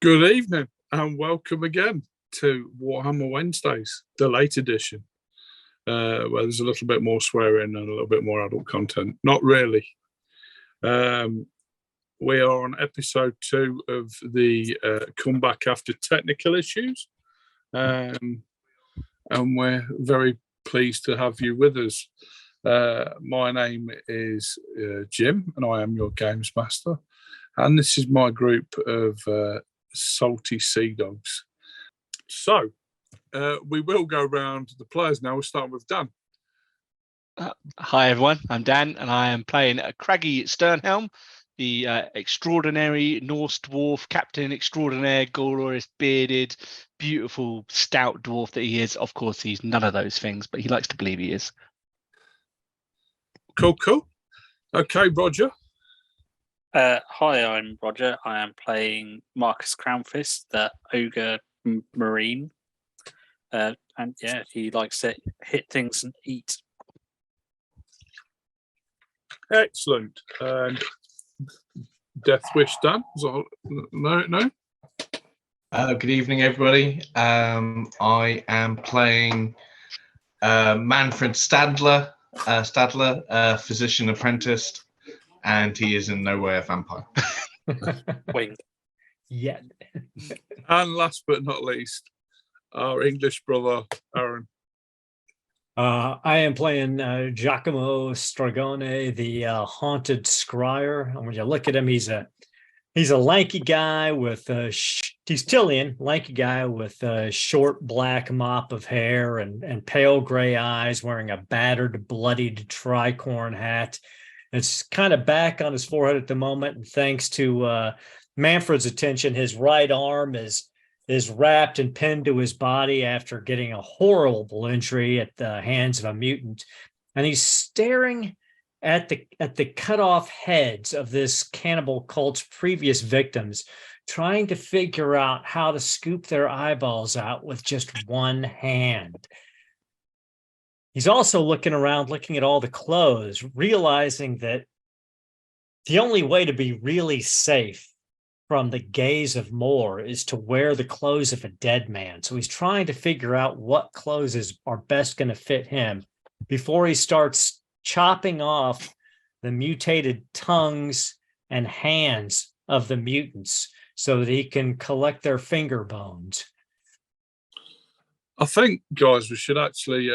Good evening and welcome again to Warhammer Wednesdays, the late edition, where there's a little bit more swearing and a little bit more adult content. Not really. We are on episode 2 of the comeback after technical issues, and we're very pleased to have you with us. My name is Jim, and I am your games master, and this is my group of salty sea dogs. So we will go around the players now. We'll start with Dan. Hi everyone, I'm Dan and I am playing Craggy Sternhelm, the extraordinary Norse dwarf, captain extraordinaire, glorious, bearded, beautiful, stout dwarf that he is. Of course, he's none of those things, but he likes to believe he is. Cool. Okay, Roger. Hi, I'm Roger. I am playing Marcus Crownfist, the ogre marine. And yeah, he likes to hit things and eat. Excellent. And Death Wish Dan? No? Good evening, everybody. I am playing Manfred Stadler, physician apprentice, and he is in no way a vampire. Wing. Yeah. And last but not least, our English brother, Aaron. I am playing Giacomo Stragone, the haunted scryer. And when you look at him, he's a lanky guy with he's Tillian, lanky guy with a short black mop of hair and pale gray eyes, wearing a battered, bloodied tricorn hat. It's kind of back on his forehead at the moment, and thanks to Manfred's attention, his right arm is wrapped and pinned to his body after getting a horrible injury at the hands of a mutant, and he's staring at the cut off heads of this cannibal cult's previous victims, trying to figure out how to scoop their eyeballs out with just one hand. He's also looking around, looking at all the clothes, realizing that the only way to be really safe from the gaze of more is to wear the clothes of a dead man. So he's trying to figure out what clothes are best going to fit him before he starts chopping off the mutated tongues and hands of the mutants so that he can collect their finger bones. I think, guys, we should actually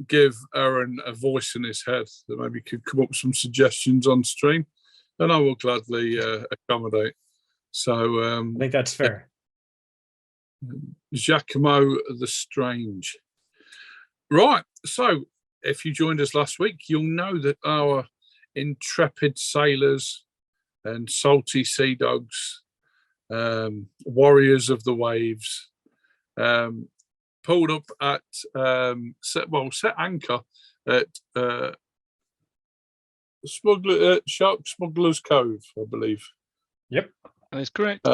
give Aaron a voice in his head that maybe could come up with some suggestions on stream, and I will gladly accommodate. So I think that's fair. Giacomo the Strange. Right, so if you joined us last week, you'll know that our intrepid sailors and salty sea dogs, warriors of the waves, pulled up at set anchor at Shark Smuggler's Cove, I believe. Yep, that is correct.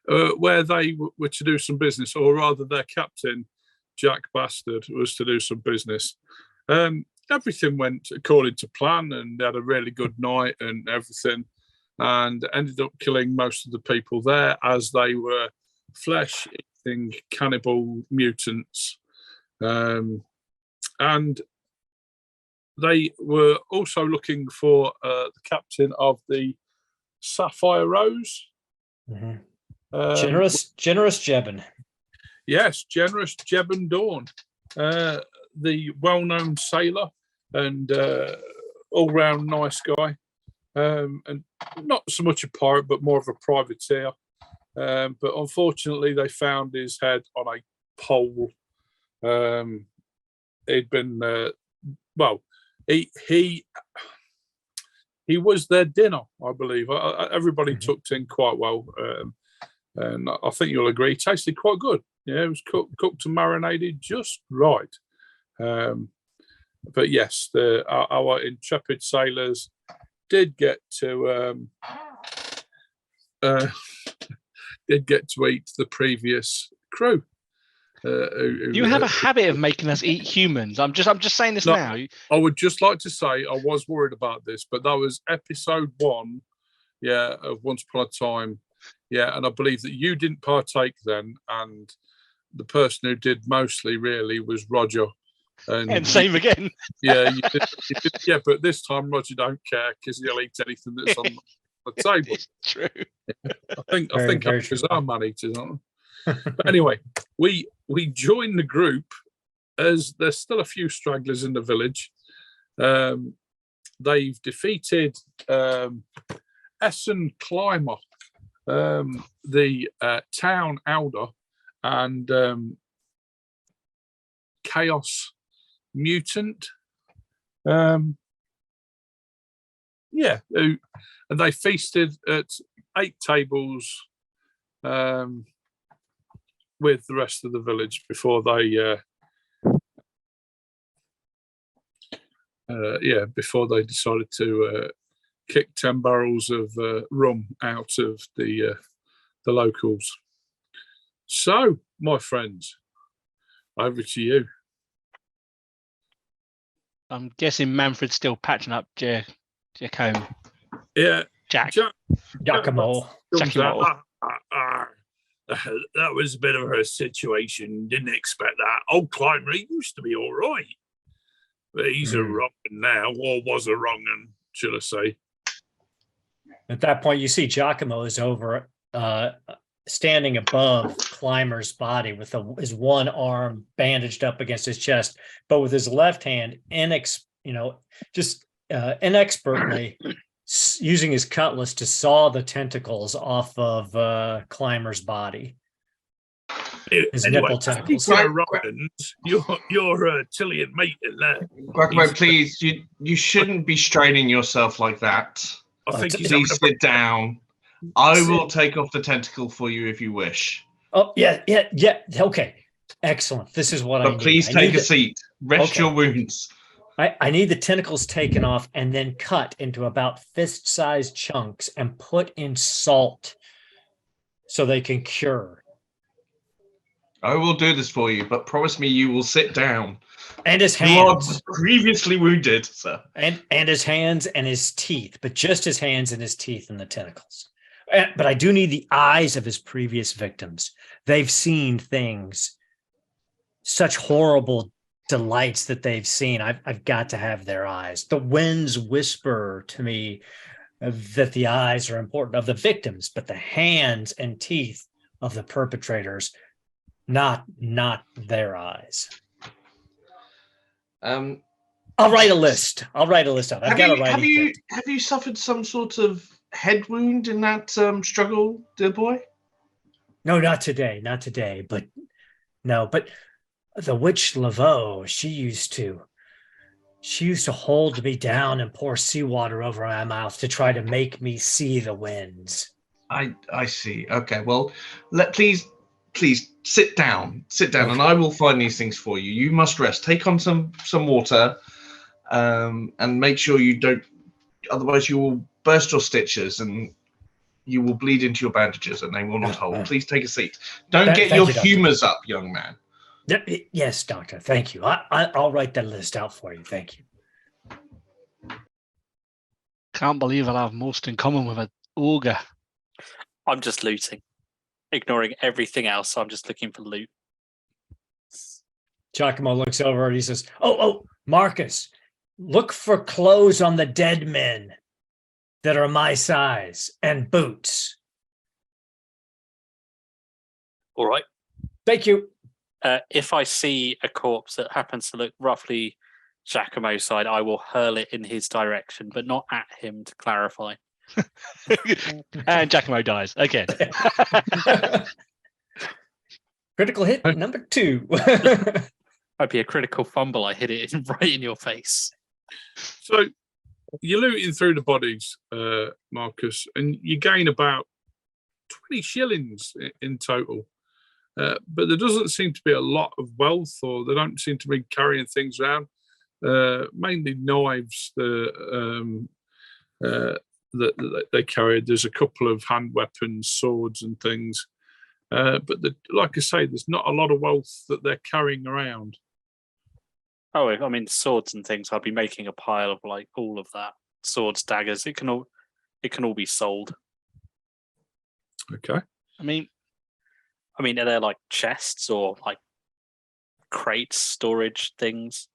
Where they were to do some business, or rather, their captain, Jack Bastard, was to do some business. Everything went according to plan, and they had a really good night and everything, and ended up killing most of the people there as they were flesh-eating cannibal mutants. And they were also looking for the captain of the Sapphire Rose. Mm-hmm. Generous Jebin. Yes, generous Jebin Dawn, the well-known sailor and all-round nice guy, and not so much a pirate, but more of a privateer. But unfortunately, they found his head on a pole. He'd been he was their dinner, I believe. Everybody tucked in quite well, and I think you'll agree, it tasted quite good. Yeah, it was cooked and marinated just right. But yes, our intrepid sailors did get to eat the previous crew. You have a habit of making us eat humans. I'm just saying this now. I would just like to say I was worried about this, but that was episode 1, of Once Upon a Time Yeah, and I believe that you didn't partake then, and the person who did mostly really was Roger. And same again. Yeah, you did, yeah, but this time Roger don't care because he'll eat anything that's on the table. It's true. I think Very because true. our man-eaters, aren't they? But anyway, we join the group as there's still a few stragglers in the village. They've defeated Essen Climber, the town elder, and Chaos Mutant. Yeah, and they feasted at 8 tables with the rest of the village before they before they decided to kick 10 barrels of rum out of the locals. So, my friends, over to you. I'm guessing Manfred's still patching up Giacomo. Yeah, Giacomo. Giacomo. That was a bit of a situation. Didn't expect that. Old Climber, he used to be all right. But he's a wrong now, or was a wrong un, should I say. At that point, you see Giacomo is over, standing above Climber's body with his one arm bandaged up against his chest, but with his left hand, inexpertly using his cutlass to saw the tentacles off of Climber's body. His nipple tentacles. You're Tilly mate in there. Giacomo, please, you shouldn't be straining yourself like that. I think he's Please sit down. I will take off the tentacle for you if you wish. Oh, yeah. Okay. Excellent. This is what I need. But please take a seat. Rest your wounds. I need the tentacles taken off and then cut into about fist-sized chunks and put in salt so they can cure. I will do this for you, but promise me you will sit down. And his hands. You are previously wounded, sir. And his hands and his teeth, but just his hands and his teeth and the tentacles. But I do need the eyes of his previous victims. They've seen things, such horrible delights that they've seen. I've got to have their eyes. The winds whisper to me that the eyes are important of the victims, but the hands and teeth of the perpetrators, not their eyes. I'll write a list. I've got to write it. Have you suffered some sort of head wound in that struggle, dear boy? No, not today. But the witch Laveau, she used to hold me down and pour seawater over my mouth to try to make me see the winds. I see. Okay, well, please sit down, okay. And I will find these things for you. You must rest. Take on some water, and make sure you don't. Otherwise, you will burst your stitches and you will bleed into your bandages, and they will not hold. Please take a seat. Don't get your humours up, young man. Yes, doctor. Thank you. I'll write that list out for you. Thank you. Can't believe I'll have most in common with an ogre. I'm just looting. Ignoring everything else, I'm just looking for loot. Giacomo looks over and he says, Oh, Marcus, look for clothes on the dead men that are my size and boots. All right. Thank you. If I see a corpse that happens to look roughly Giacomo's side, I will hurl it in his direction, but not at him, to clarify. And Giacomo dies again. Critical hit number 2. Might be a critical fumble. I hit it right in your face. So you're looting through the bodies, Marcus, and you gain about 20 shillings in total. But there doesn't seem to be a lot of wealth, or they don't seem to be carrying things around. Mainly knives that they carried. There's a couple of hand weapons, swords and things. But like I say, there's not a lot of wealth that they're carrying around. Oh, I mean, swords and things. I'll be making a pile of like all of that. Swords, daggers. It can all be sold. Okay. I mean, are there like chests or like crates, storage things?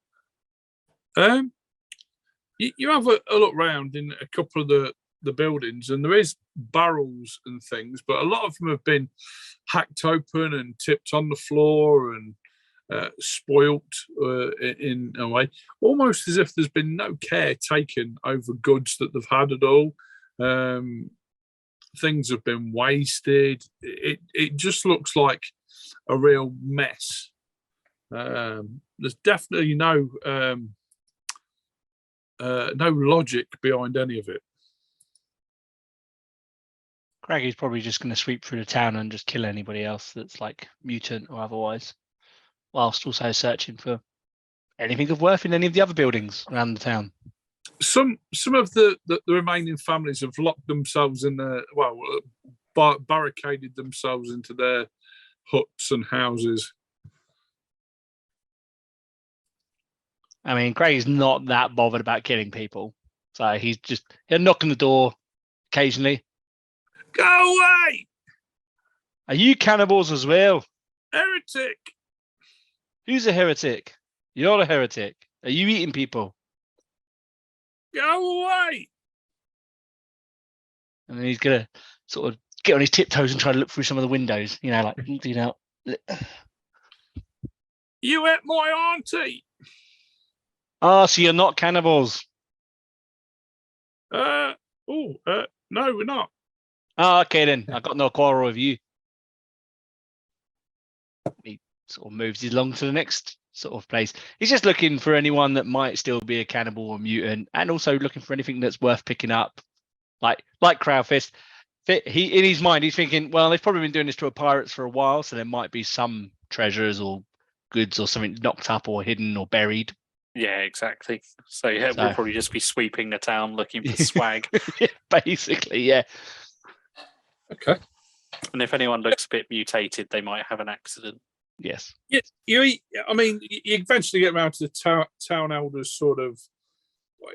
You have a look round in a couple of the buildings, and there is barrels and things, but a lot of them have been hacked open and tipped on the floor and spoilt in a way, almost as if there's been no care taken over goods that they've had at all. Things have been wasted. It just looks like a real mess. There's definitely no logic behind any of it. Craggy's probably just going to sweep through the town and just kill anybody else that's like mutant or otherwise, whilst also searching for anything of worth in any of the other buildings around the town. Some of the remaining families have locked themselves in barricaded themselves into their huts and houses. I mean, Craggy's not that bothered about killing people, so he'll knock on the door occasionally. Go away! Are you cannibals as well? Heretic! Who's a heretic? You're a heretic. Are you eating people? Go away! And then he's gonna sort of get on his tiptoes and try to look through some of the windows. You know. You ate my auntie! Oh, so you're not cannibals? No, we're not. Oh, okay then. I got no quarrel with you. He sort of moves along to the next sort of place. He's just looking for anyone that might still be a cannibal or mutant, and also looking for anything that's worth picking up, like Crowfist. He in his mind, he's thinking, well, they've probably been doing this to pirates for a while, so there might be some treasures or goods or something knocked up or hidden or buried. Yeah, exactly. So we'll probably just be sweeping the town looking for swag. Yeah, basically, yeah. Okay. And if anyone looks a bit mutated, they might have an accident. Yes. Yeah, you eventually get around to the town elders sort of.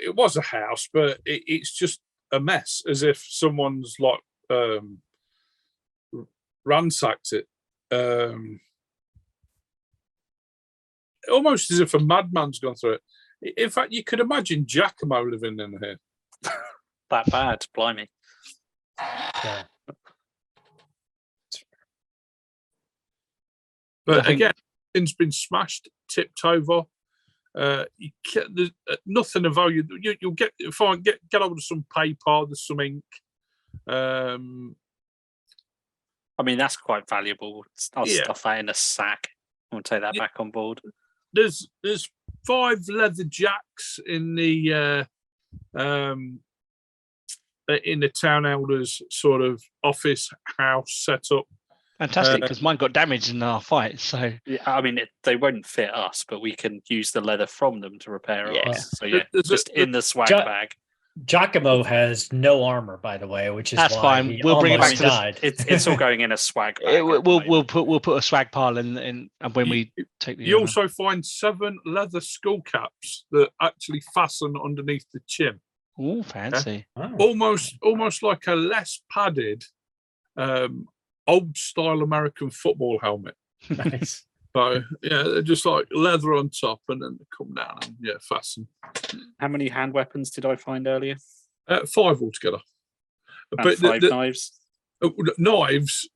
It was a house, but it's just a mess, as if someone's like ransacked it. Almost as if a madman's gone through it. In fact, you could imagine Giacomo living in here. That bad, blimey. Yeah. But again, it's been smashed, tipped over. There's nothing of value. You'll get hold of some paper, there's some ink. I mean, that's quite valuable. I'll stuff that in a sack. I'll take that back on board. There's 5 leather jacks in the town elders sort of office house setup. Fantastic, because mine got damaged in our fight. So yeah, I mean, they won't fit us, but we can use the leather from them to repair us. So yeah, just in the swag bag. Giacomo has no armor, by the way, which is that's why fine. he We'll bring it back almost to died. It's all going in a swag bag. We'll put a swag pile in and when we take the. You also find 7 leather skull caps that actually fasten underneath the chin. Oh, fancy! Oh. Almost like a less padded, old style American football helmet. Nice. So yeah, they're just like leather on top, and then they come down and fasten. How many hand weapons did I find earlier? 5 altogether. And 5 knives. Knives,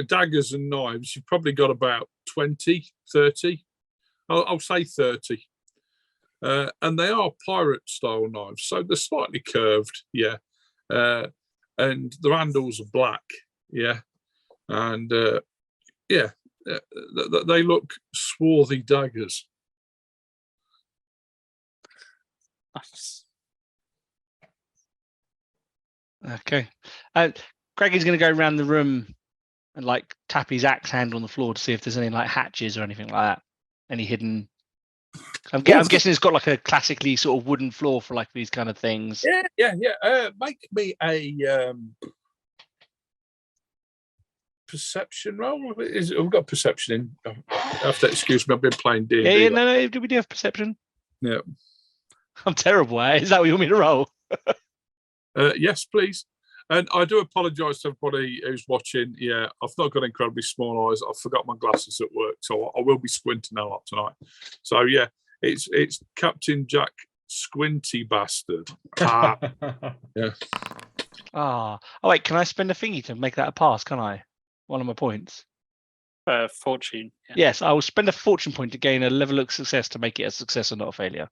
daggers and knives. You've probably got about 20, 30. I'll say 30. And they are pirate style knives, so they're slightly curved, and the handles are black, and they look swarthy daggers. Nice. Okay. Craiggie's going to go around the room and like tap his axe handle on the floor to see if there's any like hatches or anything like that. Any hidden. I'm guessing it's got like a classically sort of wooden floor for like these kind of things. Yeah. Make me a perception roll. We've got perception in. I have to excuse me. I've been playing D&D. Yeah. No. Do we do have perception? Yeah. I'm terrible. Is that what you want me to roll? Yes, please. And I do apologise to everybody who's watching. Yeah, I've not got incredibly small eyes. I forgot my glasses at work, so I will be squinting a lot tonight. So yeah, it's Captain Jack Squinty Bastard. Ah, yeah. Oh wait, can I spend a thingy to make that a pass? Can I? One of my points. Fortune. Yeah. Yes, I will spend a fortune point to gain a level of success to make it a success and not a failure.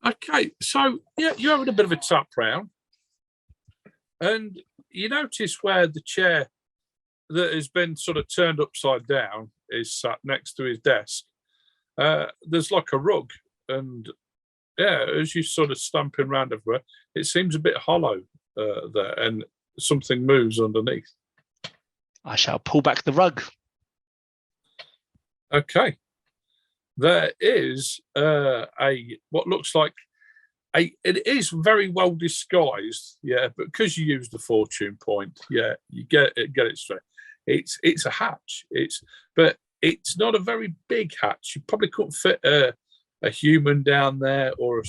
Okay, so yeah, you're having a bit of a tap round, and you notice where the chair that has been sort of turned upside down is sat next to his desk. There's like a rug, and yeah, as you sort of stamping around everywhere, it seems a bit hollow there, and something moves underneath. I shall pull back the rug. Okay. There is what looks like it is very well disguised, yeah, but because you use the fortune point, yeah, you get it straight. It's a hatch. But it's not a very big hatch. You probably couldn't fit a human down there, or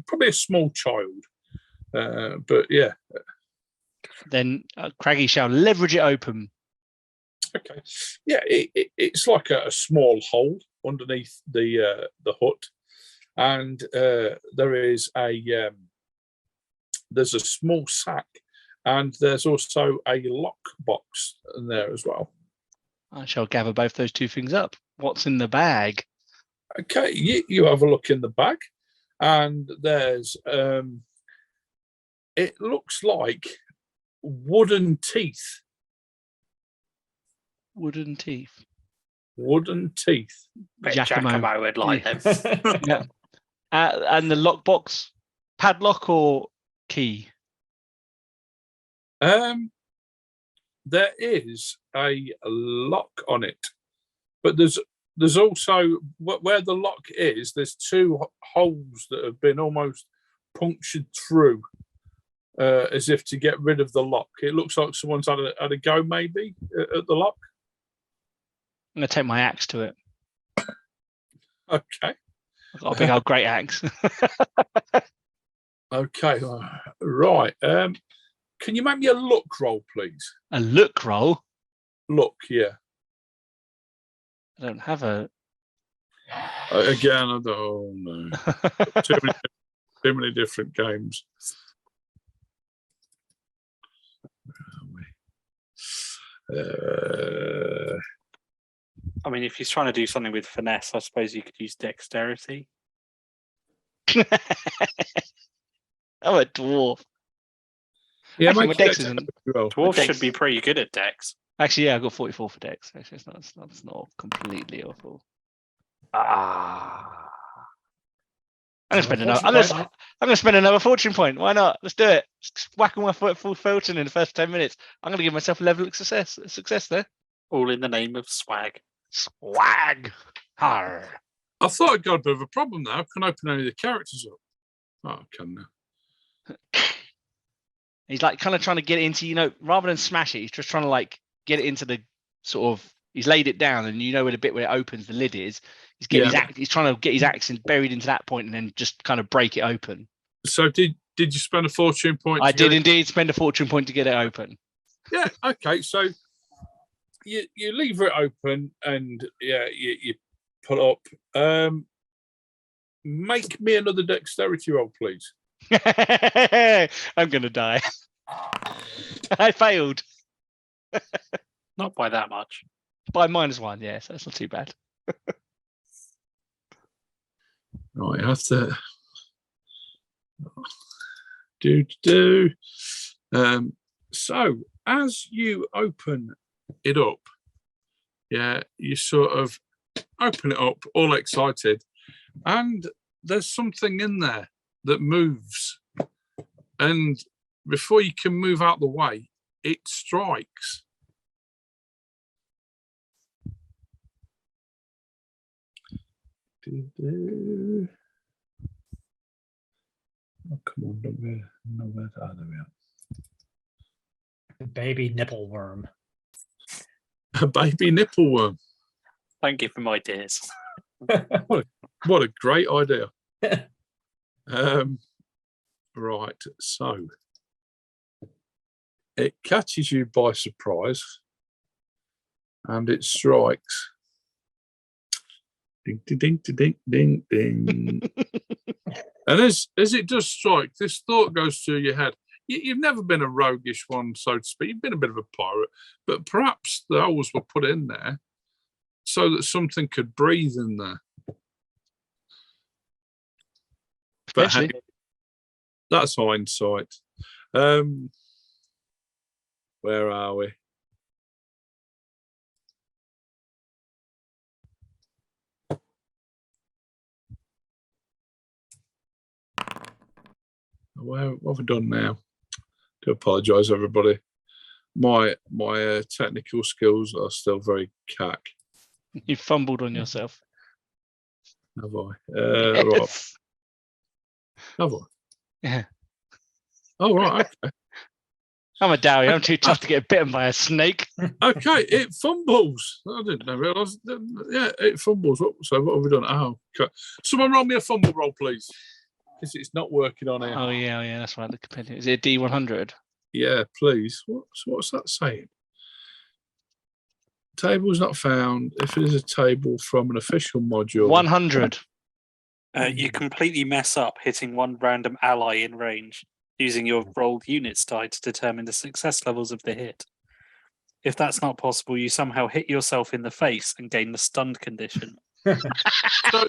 probably a small child. But yeah. Then Craggy shall leverage it open. Okay. Yeah, it's like a small hole underneath the hut, and there's a small sack, and there's also a lock box in there as well. I shall gather both those two things up. What's in the bag? Okay, you have a look in the bag, and there's it looks like wooden teeth. Wooden teeth. Wooden teeth. Giacomo would like them. Yeah. And the lockbox, padlock or key? There is a lock on it, but there's also where the lock is. There's two holes that have been almost punctured through, as if to get rid of the lock. It looks like someone's had a go maybe at the lock. I'm gonna take my axe to it. Okay. I've got a big old great axe. Okay. Right. Can you make me a look roll, please? A look roll? Look, yeah. I don't have a. Again, I don't. Oh no. Too many different games. I mean, if he's trying to do something with finesse, I suppose you could use dexterity. I'm a dwarf. Yeah, Actually, make my dex it isn't. roll. Dwarves Dex- should be pretty good at dex. Actually, yeah, I got 44 for dex. Actually, it's not completely awful. I'm gonna spend another. I'm gonna spend another fortune point. Why not? Let's do it. Just whacking my full fortune in the first 10 minutes. I'm gonna give myself a level of success there. All in the name of swag. Swag. Arr. I thought I'd got a bit of a problem now. I can open any of the characters up. Oh, I can now. He's like kind of trying to get it into, rather than smash it, he's just trying to like get it into the sort of. He's laid it down, and where the bit where it opens, the lid is. He's getting his axe. He's trying to get his axe buried into that point, and then just kind of break it open. So did you spend a fortune point? I did indeed spend a fortune point to get it open. Yeah. Okay. So you leave it open, and yeah, you put up. Make me another dexterity roll, please. I'm gonna die. I failed Not by that much. by -1. Yes, that's not too bad. Right, I have to do. So as you open it up, yeah, you sort of open it up, all excited, and there's something in there that moves, and before you can move out the way, it strikes. Oh, come on, nowhere. Ah, there we are. The baby nipple worm. A baby nipple worm. Don't give him ideas. What a great idea. Right, so It catches you by surprise, and it strikes. Ding, ding, ding, ding, ding, ding. And as it does strike, this thought goes through your head. You've never been a roguish one, so to speak. You've been a bit of a pirate, but perhaps the holes were put in there so that something could breathe in there. But hey, that's hindsight. Where are we? What have we done now? Do apologise, everybody. My technical skills are still very cack. You fumbled on yourself. Have I? Yes. Right. Have I? Yeah. Oh, right. Okay. I'm a dowie. I'm too tough to get bitten by a snake. Okay, it fumbles. I didn't realise. Yeah, it fumbles. So what have we done? Oh, okay. Someone roll me a fumble roll, please. Because it's not working on here. Oh yeah, that's right. The companion. Is it a D100? Yeah, please. What's that saying? Table is not found. If it is a table from an official module. 100. You completely mess up hitting one random ally in range, using your rolled units die to determine the success levels of the hit. If that's not possible, you somehow hit yourself in the face and gain the stunned condition. So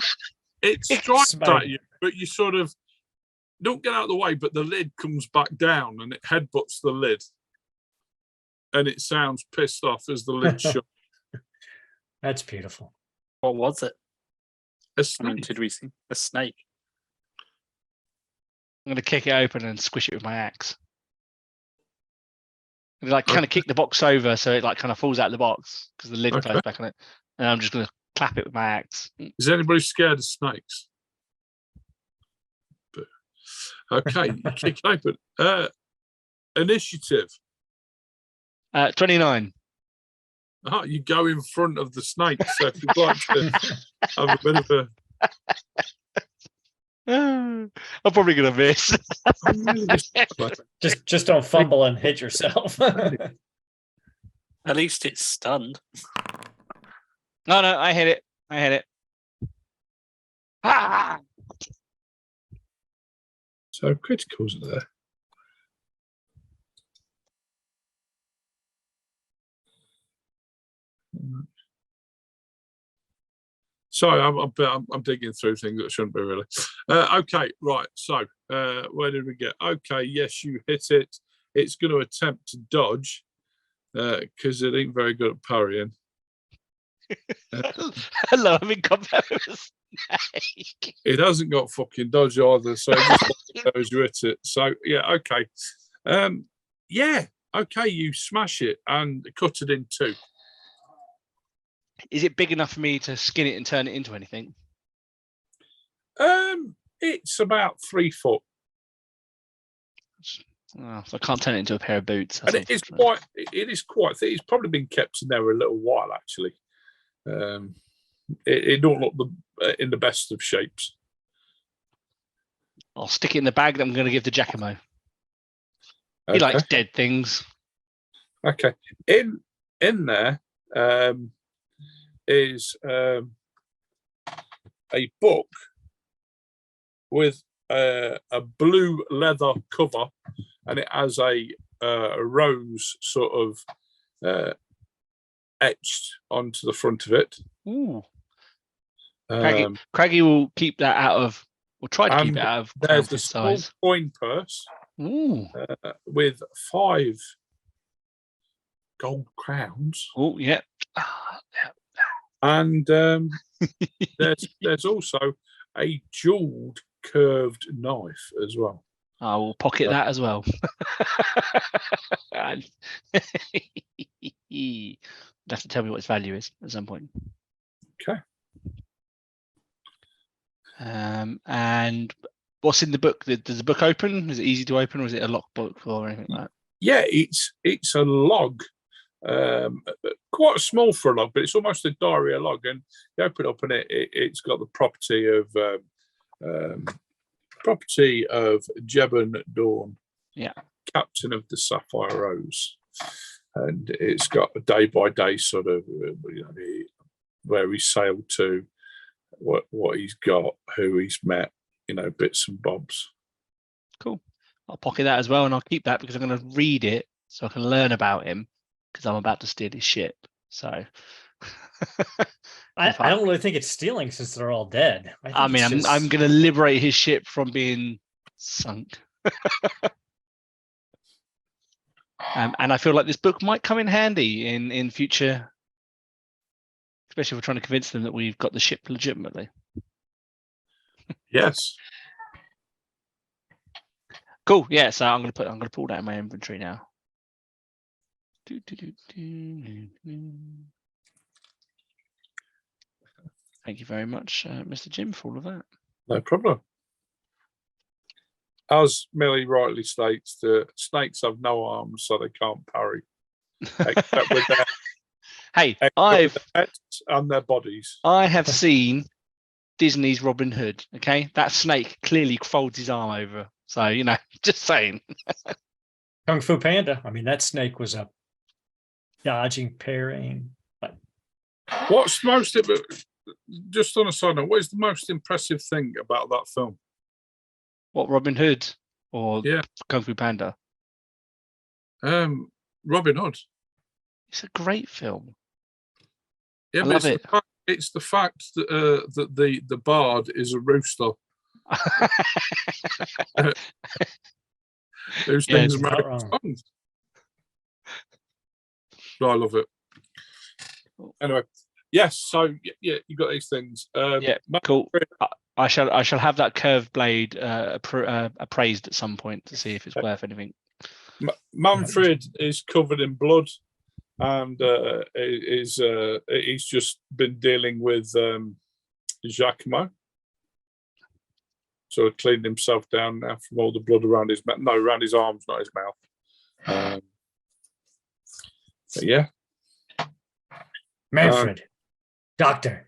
it strikes at you, but you sort of don't get out of the way, but the lid comes back down and it headbutts the lid. And it sounds pissed off as the lid shuts. That's beautiful. What was it? A I mean, snake. did we see a snake? I'm going to kick it open and squish it with my axe. And like kind of kick the box over so it like kind of falls out of the box because the lid Okay. goes back on it. And I'm just going to clap it with my axe. Is anybody scared of snakes? Okay, you kick open. Initiative. 29. You go in front of the snake. So if you'd like to have a bit of a. I'm probably going to miss. Just don't fumble and hit yourself. At least it's stunned. No, I hit it. Ah! So criticals are there. Sorry, I'm digging through things that shouldn't be really. Okay, right. So where did we get? Okay, yes, you hit it. It's going to attempt to dodge because it ain't very good at parrying. Hello, I'm in combat with a snake. It hasn't got fucking dodge either, so it just knows you hit it. So yeah, okay. Yeah, okay, you smash it and cut it in two. Is it big enough for me to skin it and turn it into anything? It's about 3 foot. Oh, so I can't turn it into a pair of boots. And it is quite thick. It's probably been kept in there a little while, actually. It don't look in the best of shapes. I'll stick it in the bag that I'm going to give to Giacomo. He likes dead things. Okay. In there is a book with a blue leather cover, and it has a rose sort of etched onto the front of it. Ooh. Craggy will keep that out of, or try to keep it out of. There's the small coin purse. Ooh. With 5 gold crowns. Oh, yeah. And there's also a jeweled curved knife as well. I will pocket that as well. You'll have to tell me what its value is at some point. Okay. And what's in the book? Does the book open? Is it easy to open, or is it a locked book or anything like that? Yeah, it's a log. Quite small for a log, but it's almost a diary log. And you open it up, and it's got the property of Jebben Dawn. Yeah. captain of the Sapphire Rose, and it's got a day-by-day sort of where he sailed to, what he's got, who he's met, bits and bobs. Cool. I'll pocket that as well, and I'll keep that because I'm going to read it so I can learn about him because I'm about to steal his ship. So I don't really think it's stealing since they're all dead. I'm going to liberate his ship from being sunk. And I feel like this book might come in handy in future, especially if we're trying to convince them that we've got the ship legitimately. Yes. Cool. Yeah. So I'm going to pull that in my inventory now. Thank you very much, Mr. Jim, for all of that. No problem. As Millie rightly states, the snakes have no arms, so they can't parry. Except with their, Hey, with I've their heads and their bodies. I have seen Disney's Robin Hood. Okay, that snake clearly folds his arm over. So just saying. Kung Fu Panda. I mean, that snake was a dodging, parrying. But What's most just on a side note, what is the most impressive thing about that film? What, Robin Hood or Kung Fu Panda? Robin Hood. It's a great film. Yeah, I love it. It's the fact that that the bard is a rooster who sings American songs. I love it. Anyway, yes. So yeah, you got these things. Cool. I shall have that curved blade appraised at some point to see if it's worth anything. Manfred is covered in blood, and he's just been dealing with Giacomo. So cleaned himself down now from all the blood around his mouth. No, around his arms, not his mouth. But yeah. Manfred, doctor,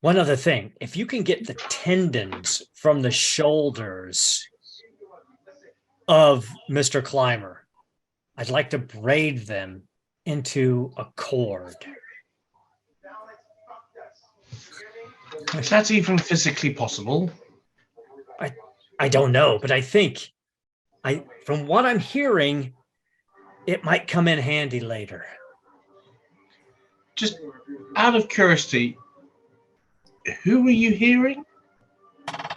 one other thing. If you can get the tendons from the shoulders of Mr. Clymer, I'd like to braid them into a cord. Is that even physically possible? I don't know, but I think from what I'm hearing, it might come in handy later. Just out of curiosity, who are you hearing?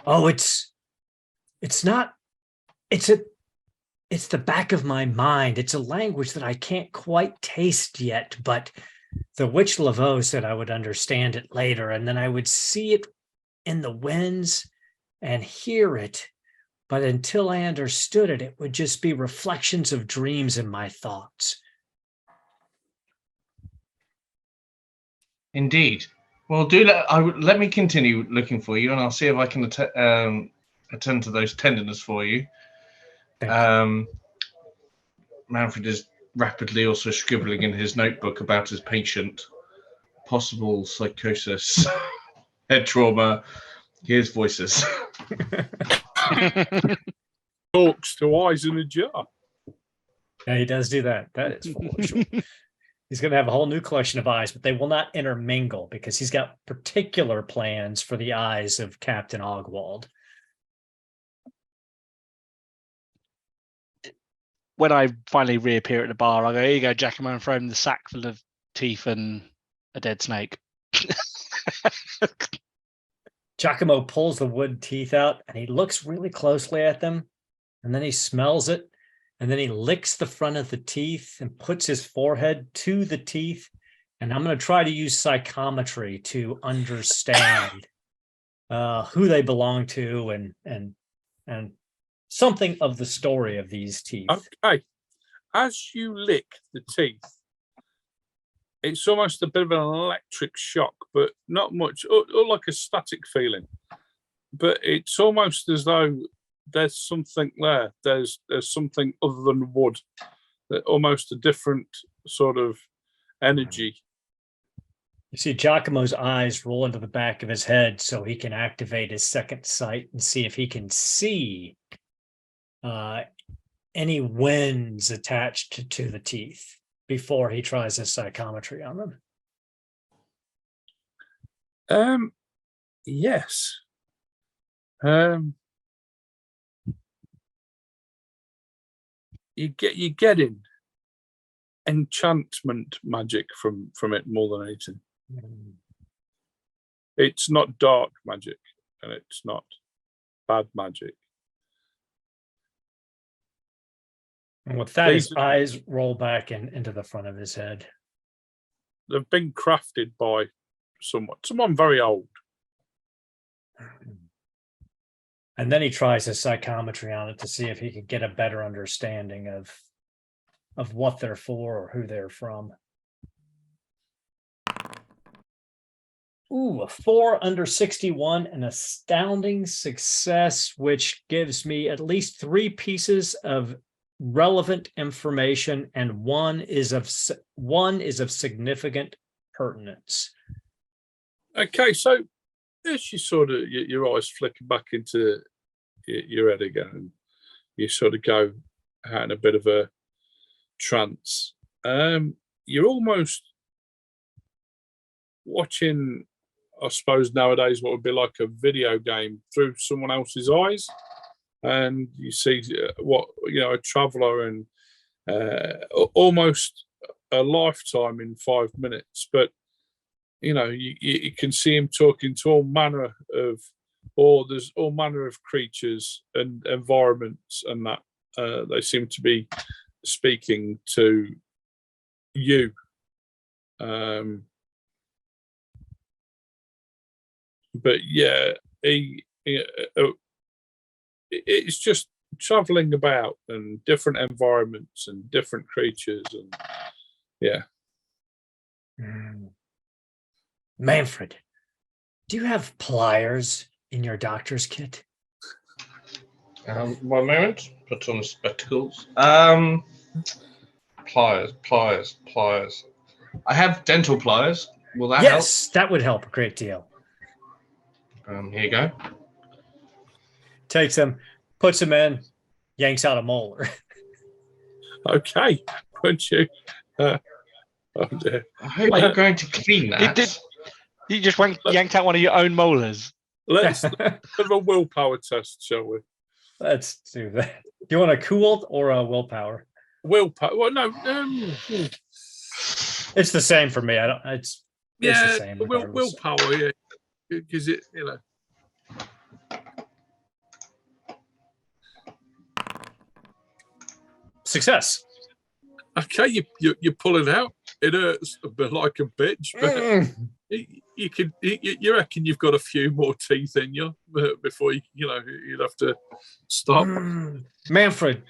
Oh, it's the back of my mind. It's a language that I can't quite taste yet, but the witch Laveau said I would understand it later, and then I would see it in the winds and hear it. But until I understood it, it would just be reflections of dreams in my thoughts. Indeed. Well, let me continue looking for you, and I'll see if I can attend to those tenderness for you. Manfred is rapidly also scribbling in his notebook about his patient, possible psychosis, head trauma. Here's voices. Talks to eyes in a jar. Yeah, he does do that. That is foolish. He's going to have a whole new collection of eyes, but they will not intermingle because he's got particular plans for the eyes of Captain Ogwald. When I finally reappear at the bar, I go, here you go, Giacomo, and throw him the sack full of teeth and a dead snake. Giacomo pulls the wood teeth out and he looks really closely at them, and then he smells it, and then he licks the front of the teeth and puts his forehead to the teeth. And I'm going to try to use psychometry to understand who they belong to and something of the story of these teeth. Okay. As you lick the teeth, it's almost a bit of an electric shock, but not much, or like a static feeling. But it's almost as though there's something there. There's something other than wood, almost a different sort of energy. You see Giacomo's eyes roll into the back of his head so he can activate his second sight and see if he can see any winds attached to the teeth before he tries his psychometry on them? Yes. You're getting enchantment magic from it more than anything. It's not dark magic, and it's not bad magic. And with that, his eyes roll back into the front of his head. They've been crafted by someone very old. And then he tries his psychometry on it to see if he could get a better understanding of what they're for or who they're from. Ooh, a 4 under 61, an astounding success, which gives me at least 3 pieces of relevant information, and one is of significant pertinence. Okay, so as you sort of your eyes flicker back into your head again, and you sort of go out in a bit of a trance. You're almost watching, I suppose nowadays, what would be like a video game through someone else's eyes, and you see a traveller and almost a lifetime in 5 minutes. But you can see him talking to there's all manner of creatures and environments, and that they seem to be speaking to you. But yeah, it's just traveling about and different environments and different creatures, and yeah. Manfred, do you have pliers in your doctor's kit? 1 moment. Put on spectacles. Pliers. I have dental pliers. Will that help? Yes, that would help a great deal. Here you go. Takes them, puts them in, yanks out a molar. Okay, wouldn't you? Oh dear. I hope you're going to clean that. You just yanked out one of your own molars. Let's have a willpower test, shall we? Let's do that. Do you want a cooled or a willpower? Willpower. Well, no. It's the same for me. It's the same. Willpower. Yeah, because it, Success. Okay, you pull it out. It hurts a bit like a bitch, but you reckon you've got a few more teeth in you before you'd have to stop. Manfred,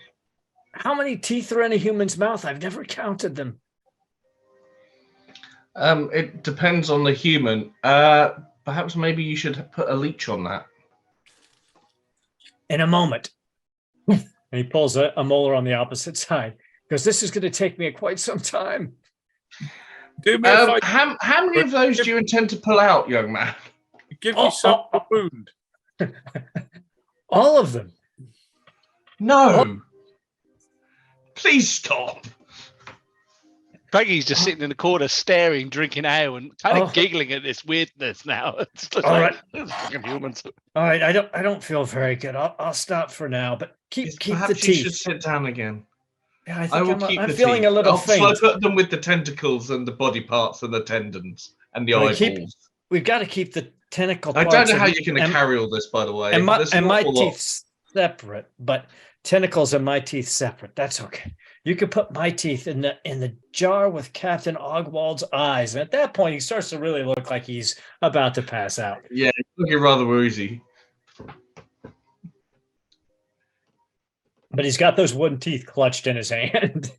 how many teeth are in a human's mouth? I've never counted them. It depends on the human. Perhaps maybe you should put a leech on that. In a moment. And he pulls a molar on the opposite side. Because this is going to take me quite some time. How many of those do you intend to pull out, young man? Give yourself a wound. All of them. No. Please stop. Peggy's just sitting in the corner, staring, drinking ale, and kind of giggling at this weirdness now. It's just fucking humans. All right, I don't feel very good. I'll stop for now, but keep the teeth. You should sit down again. Yeah, I'm feeling a little faint. I'll put them with the tentacles and the body parts and the tendons and the eyeballs. We've got to keep the tentacle I parts. don't know how you're going to carry all this, by the way. And my teeth separate, but tentacles and my teeth separate. That's okay. You could put my teeth in the jar with Captain Ogwald's eyes, and at that point, he starts to really look like he's about to pass out. Yeah, he's looking rather woozy. But he's got those wooden teeth clutched in his hand.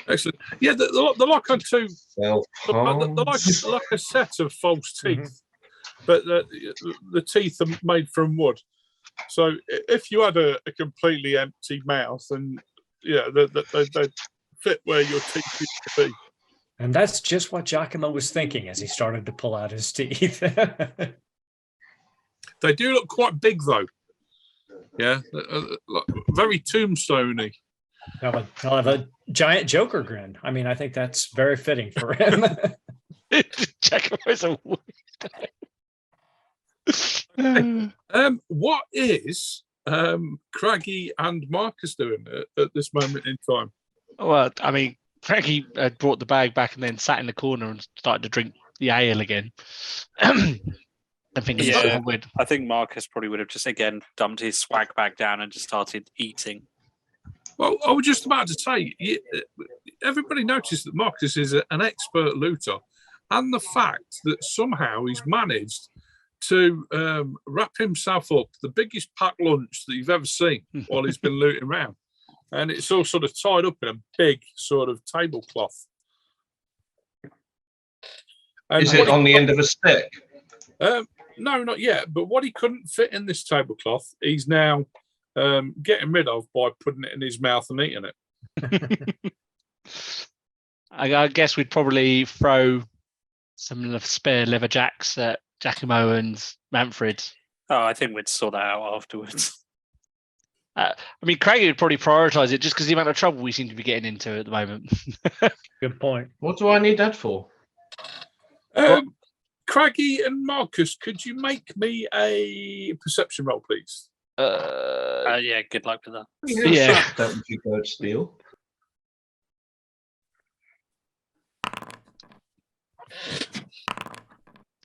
Excellent. Yeah, they're like on two. They're like a set of false teeth, but the teeth are made from wood. So if you had a completely empty mouth, and they fit where your teeth used to be. And that's just what Giacomo was thinking as he started to pull out his teeth. They do look quite big, though. Yeah, very tombstone-y. He'll have a giant Joker grin. I mean, I think that's very fitting for him. Giacomo's a What is Craggy and Marcus doing at this moment in time? Well, I mean, Craggy had brought the bag back and then sat in the corner and started to drink the ale again. I think I think Marcus probably would have just again dumped his swag bag down and just started eating. Well, I was just about to say, everybody noticed that Marcus is an expert looter, and the fact that somehow he's managed to wrap himself up the biggest packed lunch that you've ever seen while he's been looting around. And it's all sort of tied up in a big sort of tablecloth. And is it on the end of a stick? No, not yet. But what he couldn't fit in this tablecloth, he's now getting rid of by putting it in his mouth and eating it. I guess we'd probably throw some of the spare leather jacks at Giacomo and Manfred. Oh, I think we'd sort that out afterwards. I mean, Craigie would probably prioritise it just because the amount of trouble we seem to be getting into at the moment. Good point. What do I need that for? Craggy and Marcus, could you make me a perception roll, please? Yeah, good luck with that. Yeah. That would be good, Steel.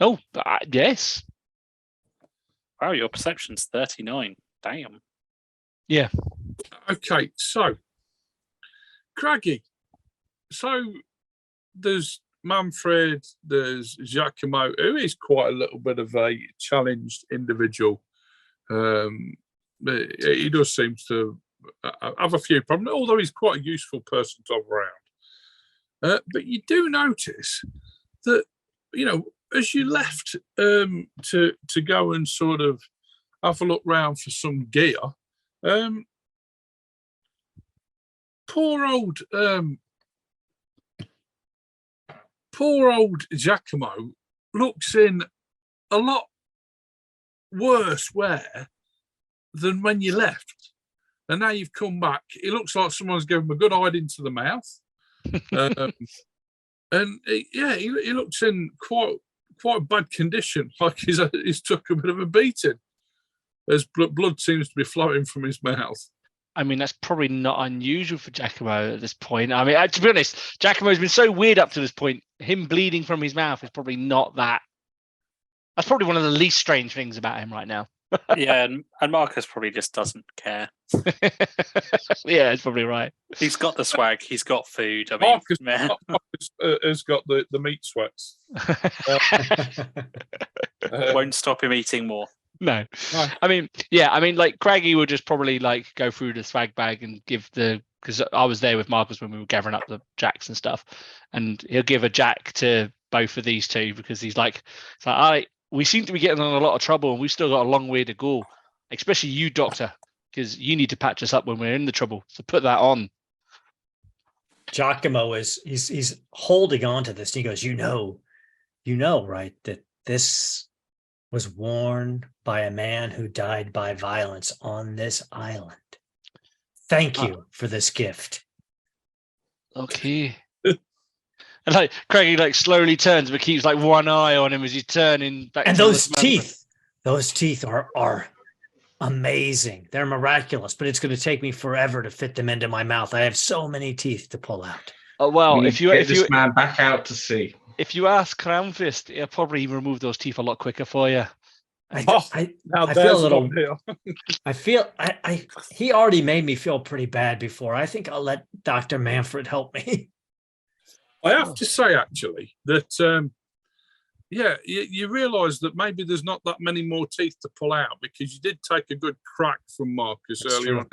Oh, yes. Wow, your perception's 39. Damn. Yeah. Okay, so Craggy. So there's Manfred, there's Giacomo, who is quite a little bit of a challenged individual. He does seem to have a few problems, although he's quite a useful person to have around. But you do notice that, as you left to go and sort of have a look round for some gear, poor old Giacomo looks in a lot worse wear than when you left. And now you've come back. It looks like someone's given him a good hiding to the mouth. And he looks in quite bad condition, like he's took a bit of a beating, as blood seems to be flowing from his mouth. I mean, that's probably not unusual for Giacomo at this point. I mean, to be honest, Giacomo's been so weird up to this point. Him bleeding from his mouth is probably not that. That's probably one of the least strange things about him right now. Yeah, and Marcus probably just doesn't care. Yeah, it's probably right. He's got the swag. He's got food. I mean, Marcus has got the meat sweats. Won't stop him eating more. No. I mean, like Craigie would just probably like go through the swag bag and give because I was there with Marcus when we were gathering up the jacks and stuff, and he'll give a jack to both of these two because he's like, we seem to be getting in a lot of trouble and we've still got a long way to go, especially you, Doctor, because you need to patch us up when we're in the trouble. So put that on. Giacomo he's holding on to this. He goes, you know, right, that this was worn by a man who died by violence on this island. Thank you for this gift. Okay. And like Craigie like slowly turns but keeps like one eye on him as he's turning back. And those teeth are amazing. They're miraculous, but it's going to take me forever to fit them into my mouth. I have so many teeth to pull out. Oh well, if this man back out to sea. If you ask Crownfist, he'll probably remove those teeth a lot quicker for you. I feel a little. He already made me feel pretty bad before. I think I'll let Dr. Manfred help me. I have to say, actually, that you realise that maybe there's not that many more teeth to pull out because you did take a good crack from Marcus earlier on.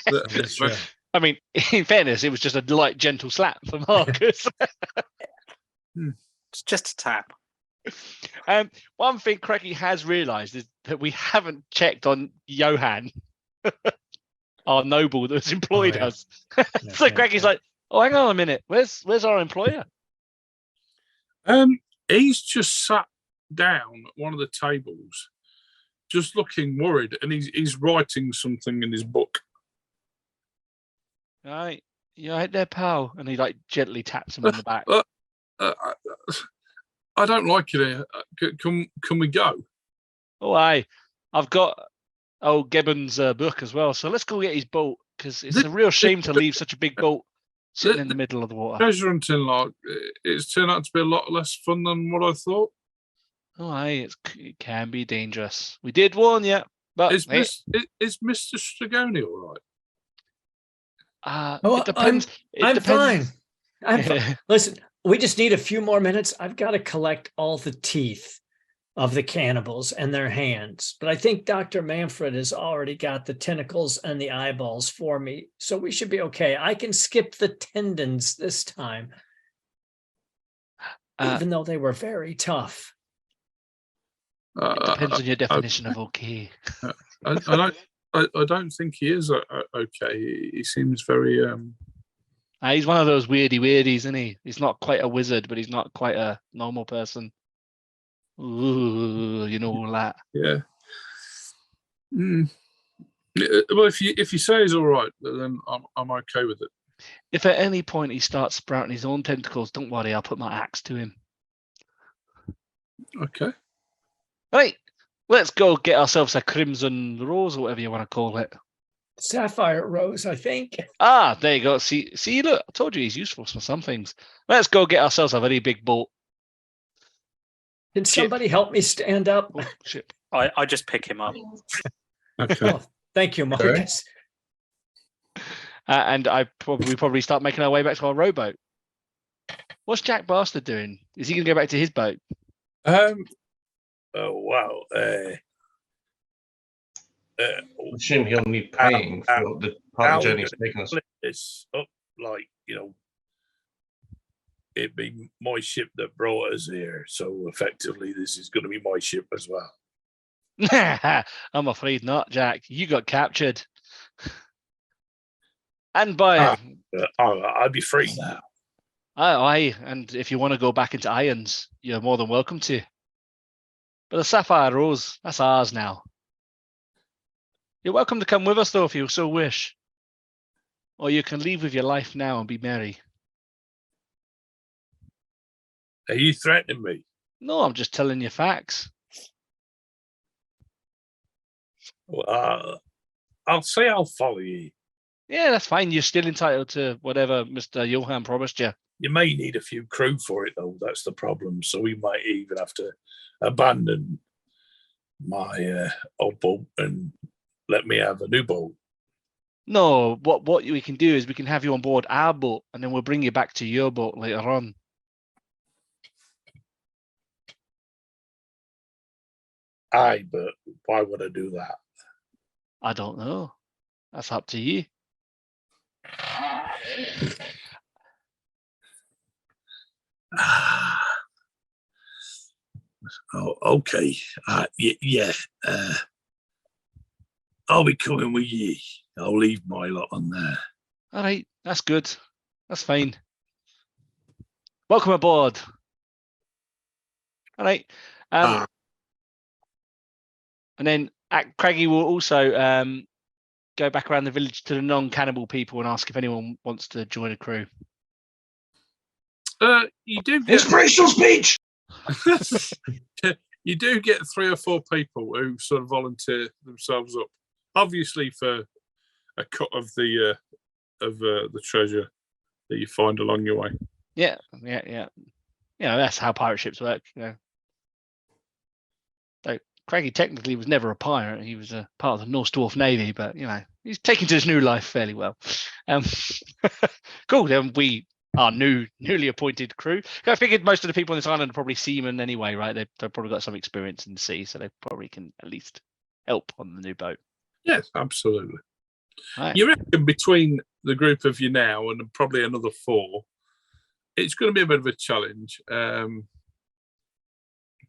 That's true. I mean, in fairness, it was just a light, gentle slap for Marcus. It's just a tap. One thing Craigie has realised is that we haven't checked on Johan, our noble that's employed us. So Craigie's like, oh, hang on a minute. Where's our employer? He's just sat down at one of the tables, just looking worried, and he's writing something in his book. Right, you right there, pal? And he like gently taps him on the back. Uh, I don't like it here. Can we go? Oh, I've got old Gibbon's book as well. So let's go get his boat because it's a real shame to leave such a big boat sitting in the middle of the water. Treasure hunting, like, it's turned out to be a lot less fun than what I thought. Oh, it can be dangerous. We did warn you, but Is Mr. Strigoni all right? it depends. I'm fine. I'm fine. fine. Listen, we just need a few more minutes. I've got to collect all the teeth of the cannibals and their hands. But I think Dr. Manfred has already got the tentacles and the eyeballs for me. So we should be okay. I can skip the tendons this time. Even though they were very tough. It depends on your definition of okay. I don't think he is okay. He seems very. He's one of those weirdies, isn't he? He's not quite a wizard, but he's not quite a normal person. Ooh, you know all that. Yeah. Well, if you say he's all right, then I'm okay with it. If at any point he starts sprouting his own tentacles, don't worry, I'll put my axe to him. Okay. Right, let's go get ourselves a crimson rose or whatever you want to call it. Sapphire rose, I think. Ah, there you go. See, look, I told you he's useful for some things. Let's go get ourselves a very big boat. Can somebody help me stand up? Oh, shit. I just pick him up. Okay. Oh, thank you, Marcus. And we probably start making our way back to our rowboat. What's Jack Bastard doing? Is he going to go back to his boat? Oh wow. I assume he'll need paying for the part of the journey he's taking us. It's up, like, it'd be my ship that brought us here. So effectively, this is going to be my ship as well. I'm afraid not, Jack. You got captured. And by I'd be free now. Aye, and if you want to go back into irons, you're more than welcome to. But the Sapphire Rose, that's ours now. You're welcome to come with us, though, if you so wish. Or you can leave with your life now and be merry. Are you threatening me? No, I'm just telling you facts. Well, I'll say I'll follow you. Yeah, that's fine. You're still entitled to whatever Mr. Johan promised you. You may need a few crew for it, though. That's the problem. So we might even have to abandon my old boat and let me have a new boat. No, what we can do is we can have you on board our boat, and then we'll bring you back to your boat later on. Aye, but why would I do that? I don't know. That's up to you. Oh, okay. Yeah. I'll be coming with you. I'll leave my lot on there. All right, that's good. That's fine. Welcome aboard. All right. And then Craigie will also go back around the village to the non-cannibal people and ask if anyone wants to join a crew. You do get Inspirational speech. you do get 3 or 4 people who sort of volunteer themselves up, obviously for a cut of the treasure that you find along your way. Yeah. That's how pirate ships work. So Craigie technically was never a pirate. He was a part of the Norse Dwarf Navy, but he's taken to his new life fairly well. Cool. Then we our newly appointed crew. I figured most of the people on this island are probably seamen anyway, right? They've probably got some experience in the sea, so they probably can at least help on the new boat. Yes, absolutely. Right. You reckon between the group of you now and probably another 4, it's going to be a bit of a challenge.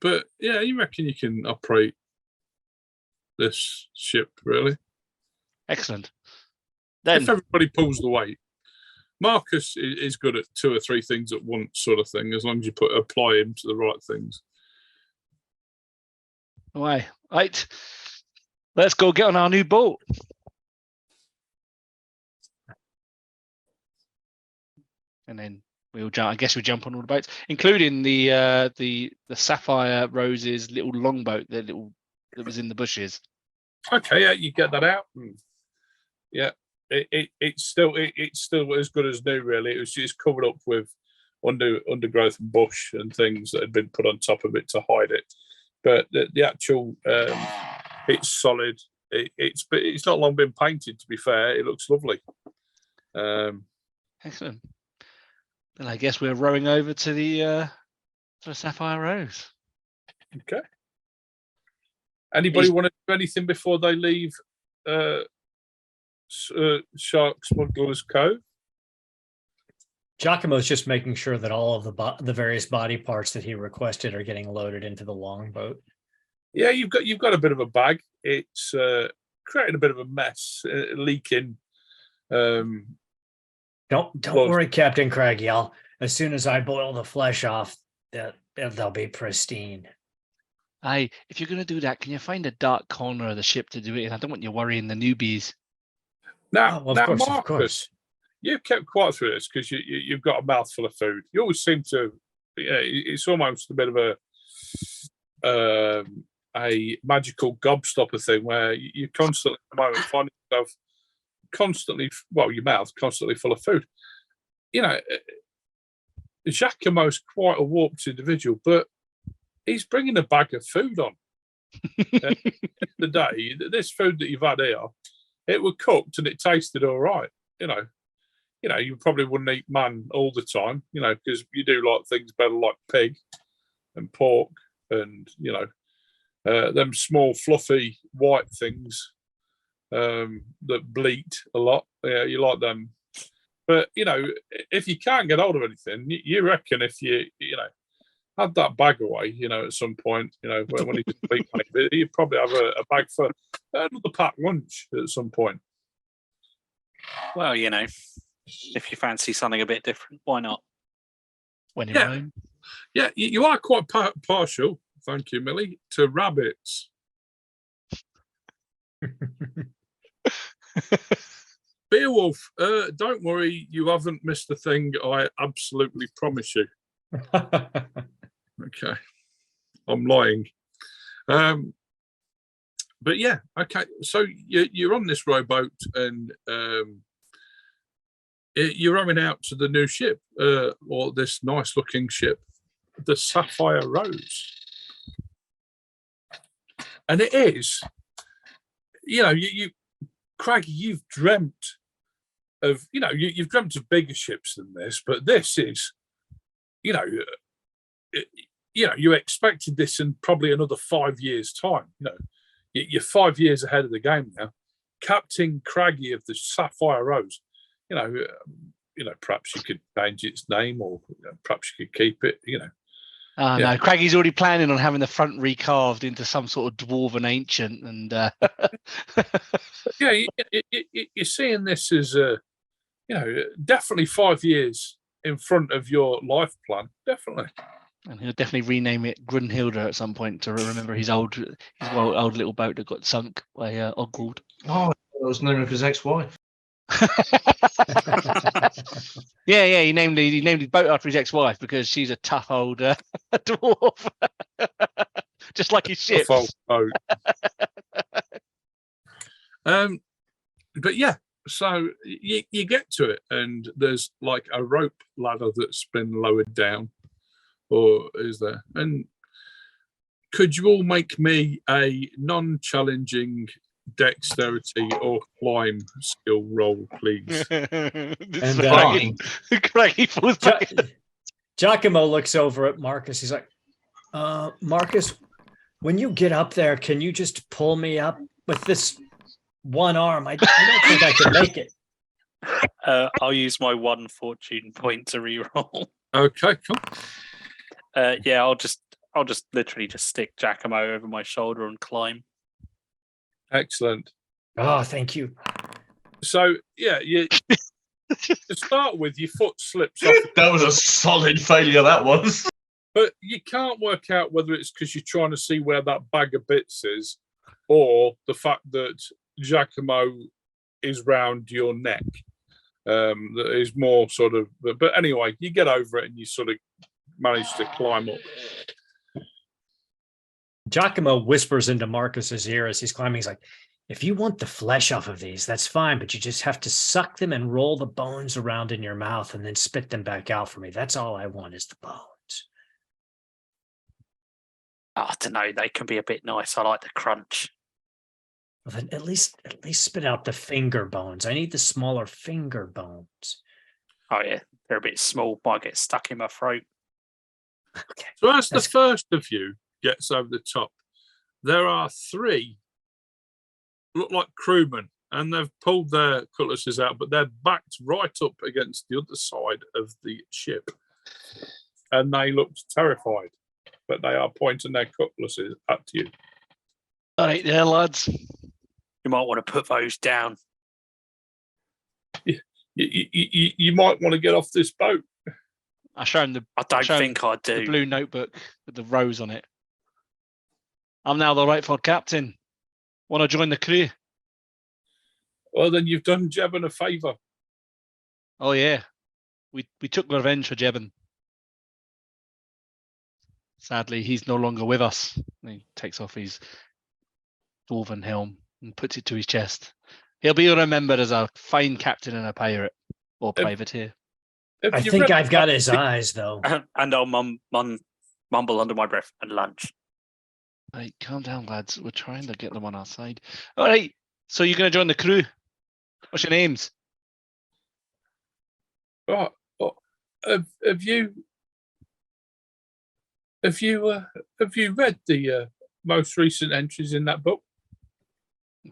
But yeah, you reckon you can operate this ship, really? Excellent. Then if everybody pulls the weight. Marcus is good at 2 or 3 things at once, sort of thing, as long as you apply him to the right things. Right. Let's go get on our new boat. and then we'll jump. I guess we jump on all the boats, including the sapphire roses little longboat, that was in the bushes. Okay, yeah, you get that out. Yeah, it's still as good as new. Really, it was just covered up with undergrowth and bush and things that had been put on top of it to hide it. But the actual, it's solid. It's not long been painted. To be fair, it looks lovely. Excellent. Then I guess we're rowing over to the Sapphire Rose. Okay. Anybody want to do anything before they leave Shark Smuggler's Cove? Giacomo's just making sure that all of the various body parts that he requested are getting loaded into the longboat. Yeah, you've got a bit of a bag. It's creating a bit of a mess, leaking. Don't worry, Captain Craggy. As soon as I boil the flesh off, they'll be pristine. Hey, if you're going to do that, can you find a dark corner of the ship to do it in? I don't want you worrying the newbies. Now, of Marcus, course. You've kept quiet through this because you've got a mouthful of food. You always seem to. It's almost a bit of a magical gobstopper thing where you constantly, at the moment, find yourself your mouth constantly full of food. Giacomo's quite a warped individual, but he's bringing a bag of food on. The day, this food that you've had here, it was cooked and it tasted all right. You probably wouldn't eat man all the time, because you do like things better like pig and pork and, them small fluffy white things that bleat a lot. Yeah, you like them. But, if you can't get hold of anything, you reckon if you had that bag away, at some point, when you sleep, you'd probably have a bag for another packed lunch at some point. Well, if you fancy something a bit different, why not? When in Rome. Yeah, you are quite partial, thank you, Millie, to rabbits. Beowulf, don't worry, you haven't missed a thing, I absolutely promise you. Okay. I'm lying. But yeah, okay. So you're on this rowboat and you're rowing out to the new ship, or this nice looking ship, the Sapphire Rose. And it is, Craggy, you've dreamt of, you've dreamt of bigger ships than this, but this is, you expected this in probably another 5 years' time. You're 5 years ahead of the game now. Captain Craggy of the Sapphire Rose. Perhaps you could change its name, or perhaps you could keep it. No, Craggy's already planning on having the front recarved into some sort of dwarven ancient, and you're seeing this as definitely 5 years in front of your life plan, definitely. And he'll definitely rename it Grunhilda at some point to remember his old little boat that got sunk by Ogwald. Oh, it was the name of his ex-wife. Yeah. He named his boat after his ex-wife because she's a tough old dwarf, just like his ship. Tough old boat. But yeah, so you get to it, and there's like a rope ladder that's been lowered down, or is there? And could you all make me a non-challenging dexterity or climb skill roll, please? And Craggy falls back. Giacomo looks over at Marcus. He's like, Marcus, when you get up there, can you just pull me up with this one arm? I don't think I can make it. I'll use my 1 fortune point to reroll. Okay, cool. I'll just literally just stick Giacomo over my shoulder and climb. Excellent. Oh, thank you. So you to start with, your foot slips off. That was a solid failure, that was. But you can't work out whether it's because you're trying to see where that bag of bits is, or the fact that Giacomo is round your neck. that is more sort of. But anyway, you get over it and you sort of manage to climb up. Giacomo whispers into Marcus's ear as he's climbing. He's like, if you want the flesh off of these, that's fine, but you just have to suck them and roll the bones around in your mouth and then spit them back out for me. That's all I want is the bones. I don't know. They can be a bit nice. I like the crunch. Well, then at least spit out the finger bones. I need the smaller finger bones. Oh yeah, they're a bit small. Might get stuck in my throat. Okay. So as the first of you gets over the top, there are 3 look like crewmen, and they've pulled their cutlasses out, but they're backed right up against the other side of the ship, and they looked terrified, but they are pointing their cutlasses at you. All right, there, lads. You might want to put those down. You might want to get off this boat. I show him the. I don't think I do. The blue notebook with the rose on it. I'm now the rightful captain. Want to join the crew? Well, then you've done Jebben a favour. Oh yeah, we took revenge for Jebben. Sadly, he's no longer with us. And he takes off his dwarven helm and puts it to his chest. He'll be remembered as a fine captain and a pirate or privateer. I think I've got his eyes, though. And I'll mumble under my breath and lunch. Right, calm down, lads. We're trying to get them on our side. All right, so you're going to join the crew. What's your names? Oh, have you read the most recent entries in that book?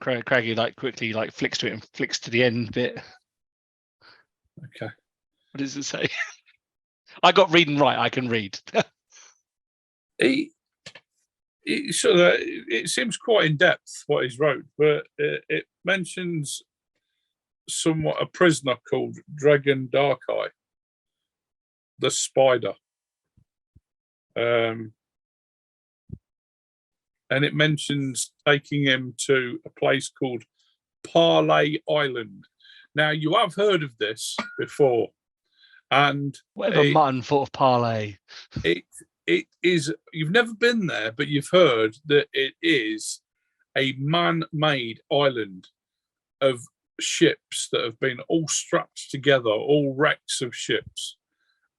Craigie quickly flicks to it and flicks to the end bit. Okay. What does it say? I got reading right. I can read. It seems quite in depth what he's wrote, but it mentions somewhat a prisoner called Dragon Darkeye, the spider, and it mentions taking him to a place called Parlay Island. Now, you have heard of this before, and Whatever mutton thought of parlay. It is, you've never been there, but you've heard that it is a man-made island of ships that have been all strapped together, all wrecks of ships.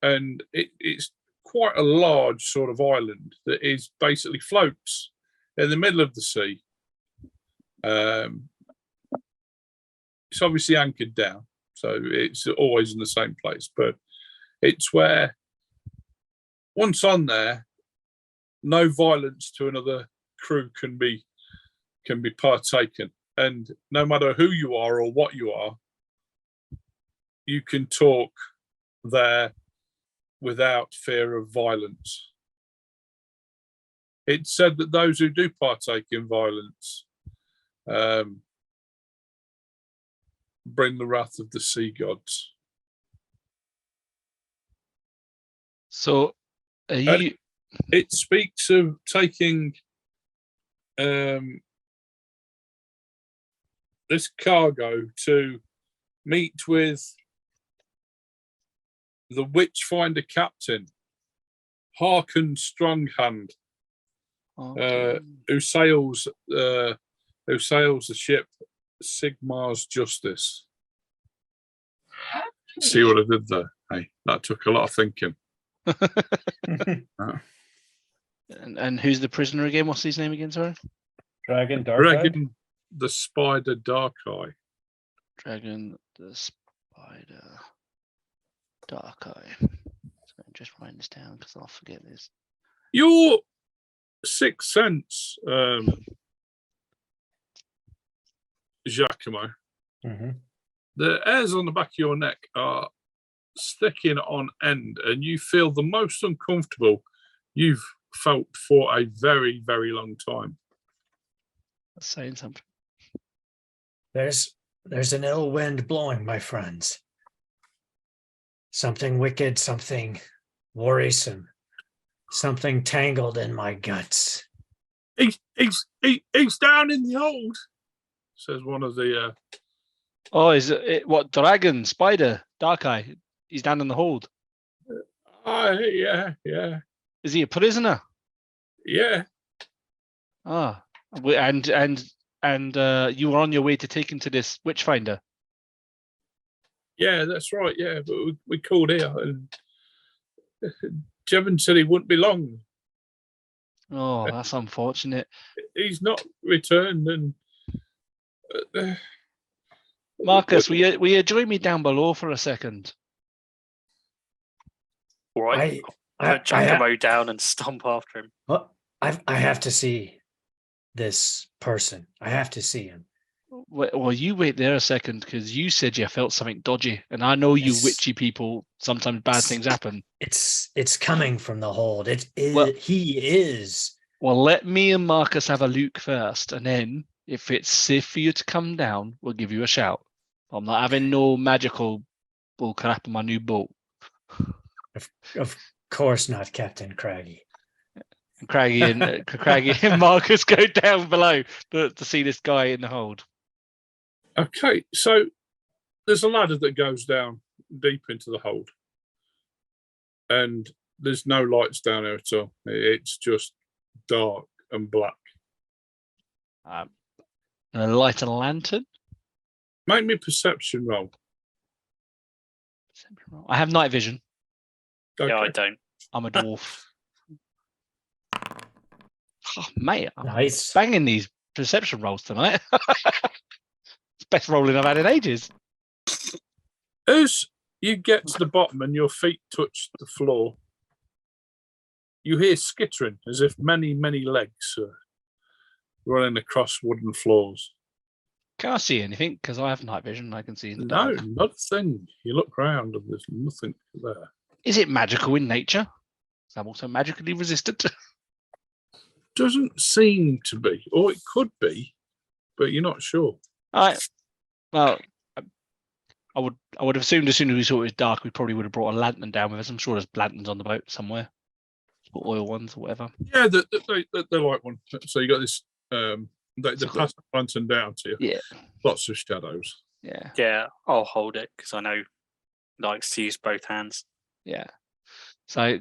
And it's quite a large sort of island that is basically floats in the middle of the sea. It's obviously anchored down, so it's always in the same place, but it's where once on there, no violence to another crew can be partaken, and no matter who you are or what you are, you can talk there without fear of violence. It's said that those who do partake in violence bring the wrath of the sea gods. So, are you? It speaks of taking this cargo to meet with the Witchfinder captain, Harken Stronghand, who sails the ship Sigmar's Justice. See what I did there? Hey, that took a lot of thinking. And who's the prisoner again? What's his name again? Sorry, Dragon the Spider Darkeye. Dragon the Spider Darkeye. So I'm just writing this down because I'll forget this. Your sixth sense, Giacomo. Mm-hmm. The hairs on the back of your neck are sticking on end, and you feel the most uncomfortable you've felt for a very, very long time. That's saying something. There's an ill wind blowing, my friends. Something wicked, something worrisome, something tangled in my guts. He's down in the hold, says one of the Oh, is it what dragon, spider, dark eye? He's down in the hold. Yeah. Is he a prisoner? Yeah. Ah, and you were on your way to take him to this witchfinder. Yeah, that's right. Yeah, but we called here, and Jevon said he wouldn't be long. Oh, that's unfortunate. He's not returned, and Marcus, will you join me down below for a second? All right. Put Giacomo down and stomp after him. Well, I have to see this person. I have to see him. Well, you wait there a second, because you said you felt something dodgy, and I know you witchy people. Sometimes bad things happen. It's coming from the hold. Well- He is. Well, let me and Marcus have a look first, and then if it's safe for you to come down, we'll give you a shout. I'm not having no magical bull crap on my new boat. Of course not, Captain Craggy. And Craggy and Marcus go down below to see this guy in the hold. okay. So there's a ladder that goes down deep into the hold, and there's no lights down there at all. It's just dark and black. And light a lantern. Make me a perception roll. I have night vision. Okay. Yeah, I don't. I'm a dwarf. Oh, mate, I'm Nice. banging these perception rolls tonight. It's best rolling I've had in ages. As you get to the bottom and your feet touch the floor, you hear skittering as if many, many legs are running across wooden floors. Can I see anything? Because I have night vision. I can see in the No, dark. not a thing. You look round and there's nothing there. Is it magical in nature? I'm also magically resistant. Doesn't seem to be, or it could be, but you're not sure. All right. Well, I would have assumed as soon as we saw it was dark, we probably would have brought a lantern down with us. I'm sure there's lanterns on the boat somewhere, or oil ones or whatever. Yeah, they're like one. So you got this. They pass the lantern down to you. Yeah. Lots of shadows. Yeah. Yeah, I'll hold it because I know he likes to use both hands. Yeah. So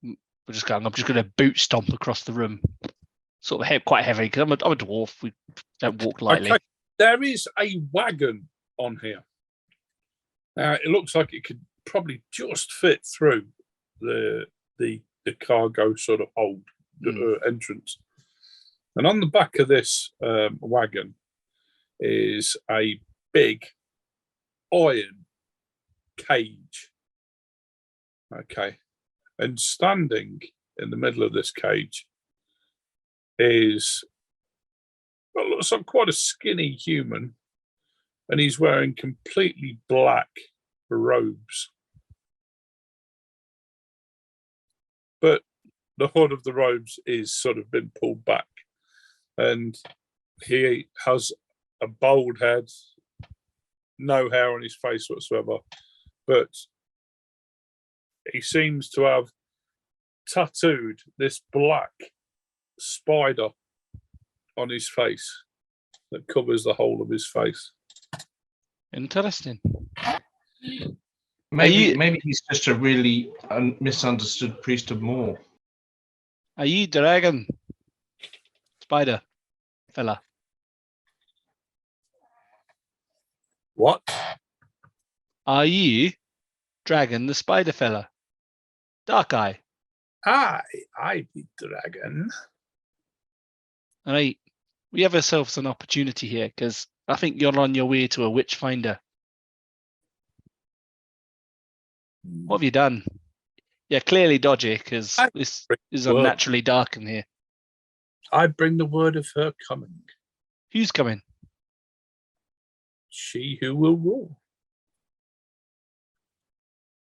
I'm just going to boot stomp across the room, sort of quite heavy because I'm a dwarf. We don't walk lightly. Okay. There is a wagon on here. It looks like it could probably just fit through the cargo sort of hold entrance. And on the back of this wagon is a big iron cage. Okay. And standing in the middle of this cage is what looks like quite a skinny human, and he's wearing completely black robes. But the hood of the robes is sort of been pulled back, and he has a bald head, no hair on his face whatsoever, but he seems to have tattooed this black spider on his face that covers the whole of his face. Interesting. Maybe he's just a really misunderstood priest of Moor. Are you dragon spider fella? What? Are you dragon the spider fella? Dark eye. I be dragon. All right. We have ourselves an opportunity here because I think you're on your way to a witch finder. What have you done? Yeah, clearly dodgy because this is unnaturally dark in here. I bring the word of her coming. Who's coming? She who will rule.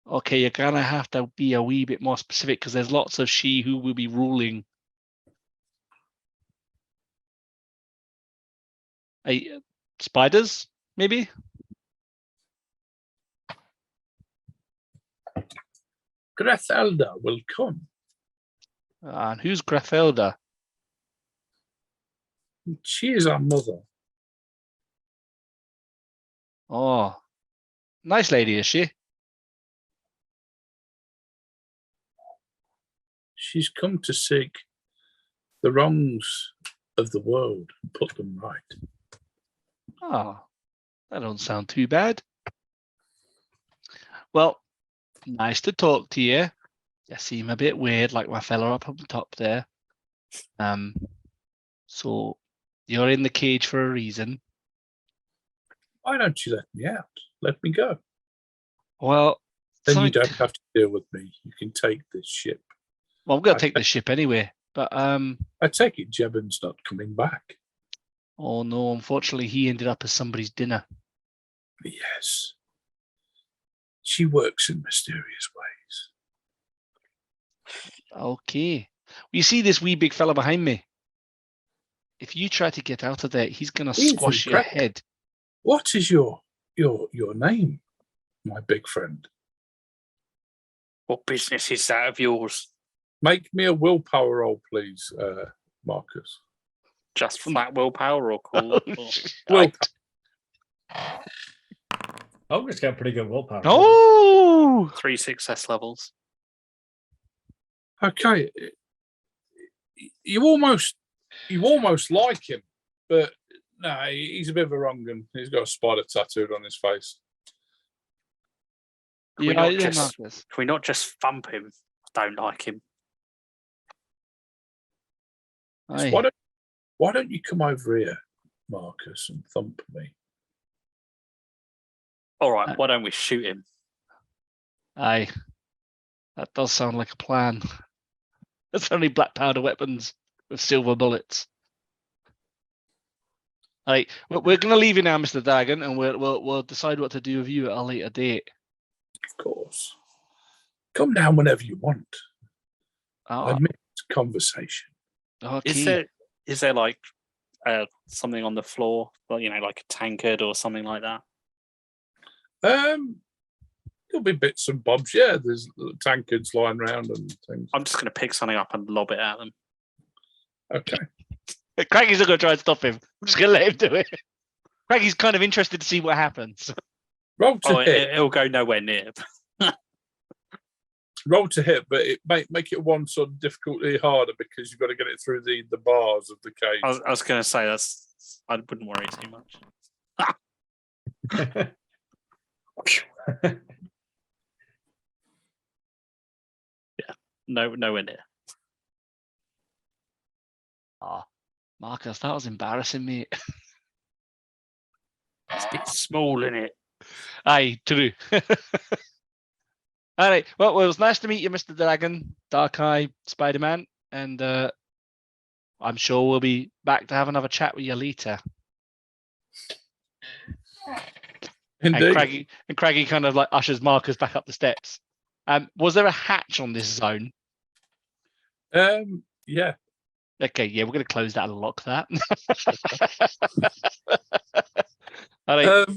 Okay, you're gonna have to be a wee bit more specific because there's lots of she who will be ruling. Spiders, maybe? Grethelda will come. And who's Grafelda? She is our mother. Oh, nice lady, is she? She's come to seek the wrongs of the world and put them right. Oh, that don't sound too bad. Well, nice to talk to you. You seem a bit weird, like my fella up on top there. So you're in the cage for a reason. Why don't you let me out? Let me go. Well, Then you don't have to deal with me. You can take this ship. Well, I'm going to take the ship anyway. But I take it Jebben's not coming back. Oh no, unfortunately, he ended up as somebody's dinner. Yes. She works in mysterious ways. Okay. You see this wee big fella behind me? If you try to get out of there, he's going to squash your head. What is your name, my big friend? What business is that of yours? Make me a willpower roll, please, Marcus. Just flat willpower or cool? Well, Ogre's got pretty good willpower. Oh! 3 success levels. okay. You almost like him, but no, he's a bit of a wrong un. He's got a spider tattooed on his face. Can we not just thump him? I don't like him. Why don't you come over here, Marcus, and thump me? All right, why don't we shoot him? Aye. That does sound like a plan. It's only black powder weapons with silver bullets. Right, we're going to leave you now, Mr. Dagon, and we'll decide what to do with you at a later date. Of course. Come down whenever you want. Oh, I miss conversation. okay. Is there like something on the floor, like like a tankard or something like that? There'll be bits and bobs. Yeah, there's tankards lying around and things. I'm just going to pick something up and lob it at them. Okay. Craiggie's not going to try and stop him. I'm just going to let him do it. Craiggie's kind of interested to see what happens. Roll to hit. It'll go nowhere near. Roll to hit, but it make it one sort of difficulty harder because you've got to get it through the bars of the cage. I was going to say I wouldn't worry too much. Yeah, nowhere near. Oh, Marcus, that was embarrassing, mate. It's a bit small, in it. Aye, true. All right. Well, it was nice to meet you, Mr. Dragon, Dark Eye, Spider-Man, and I'm sure we'll be back to have another chat with you later. Indeed. And Craigie kind of like ushers Marcus back up the steps. Was there a hatch on this zone? Yeah. Okay, yeah, we're going to close that and lock that. All right.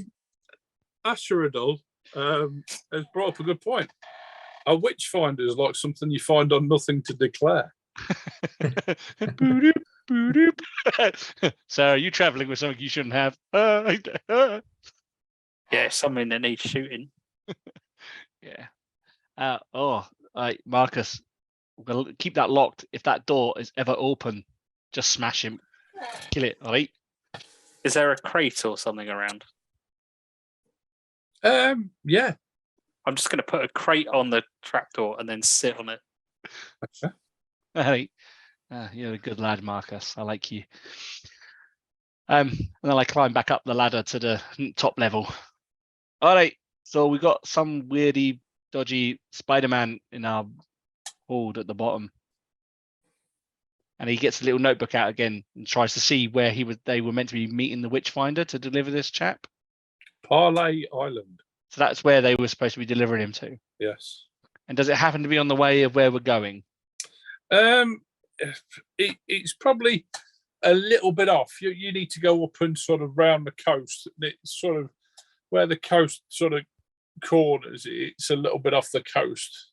Asheradol has brought up a good point. A witchfinder is like something you find on Nothing to Declare. So are you traveling with something you shouldn't have? Yeah, something that needs shooting. Yeah. All right, Marcus, we'll keep that locked. If that door is ever open, just smash him. Kill it, all right? Is there a crate or something around? Yeah. I'm just going to put a crate on the trapdoor and then sit on it. Okay. All right. You're a good lad, Marcus. I like you. And then I climb back up the ladder to the top level. All right. So we got some weirdy, dodgy Spider-Man in our hold at the bottom. And he gets a little notebook out again and tries to see where they were meant to be meeting the Witchfinder to deliver this chap. Parlay Island. So that's where they were supposed to be delivering him to. Yes. And does it happen to be on the way of where we're going? It's probably a little bit off. You need to go up and sort of round the coast. It's sort of where the coast sort of corners. It's a little bit off the coast.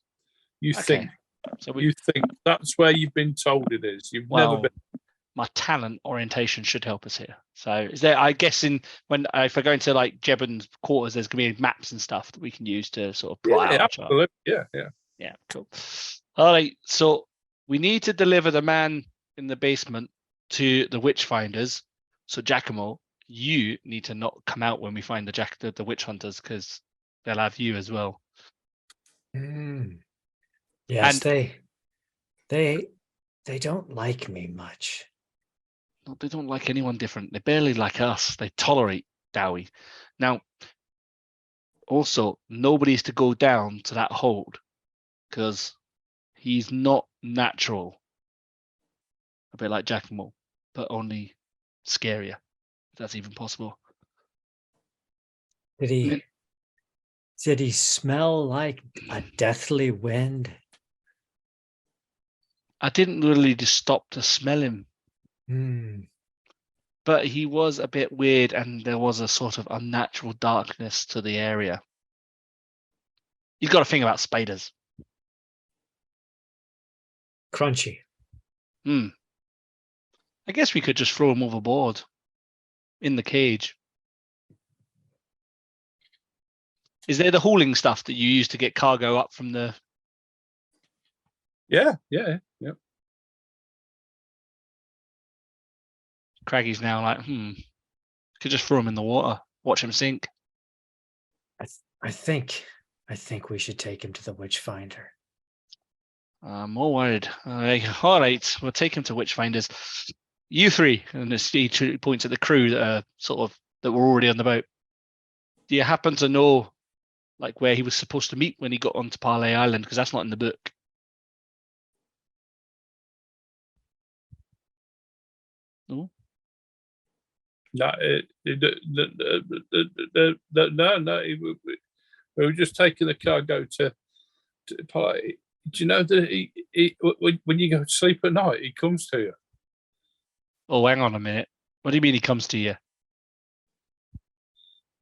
You think? So you think that's where you've been told it is. You've never been. my talent orientation should help us here. So is there? I guess if I go into like Jebben's quarters, there's gonna be maps and stuff that we can use to sort of plot out. Absolutely. Yeah. Yeah, cool. All right, so we need to deliver the man in the basement to the witchfinders. So Giacomo, you need to not come out when we find the witch hunters, because they'll have you as well. Yes, they don't like me much. No, they don't like anyone different. They barely like us. They tolerate Dowie. Now, also, nobody's to go down to that hold, because he's not natural. A bit like Giacomo, but only scarier, if that's even possible. Did he smell like a deathly wind? I didn't really just stop to smell him, but he was a bit weird, and there was a sort of unnatural darkness to the area. You've got to think about spiders. Crunchy. I guess we could just throw him overboard in the cage. Is there the hauling stuff that you use to get cargo up from the... Yeah. Craggy's now like, could just throw him in the water, watch him sink. I think we should take him to the Witchfinder. I'm more worried. All right, we'll take him to Witchfinders. You three, and he points at the crew that were already on the boat. Do you happen to know, like, where he was supposed to meet when he got onto Parlay Island? Because that's not in the book. No. No, we were just taking the cargo to party. Do you know that when you go to sleep at night, he comes to you? Oh, hang on a minute. What do you mean he comes to you?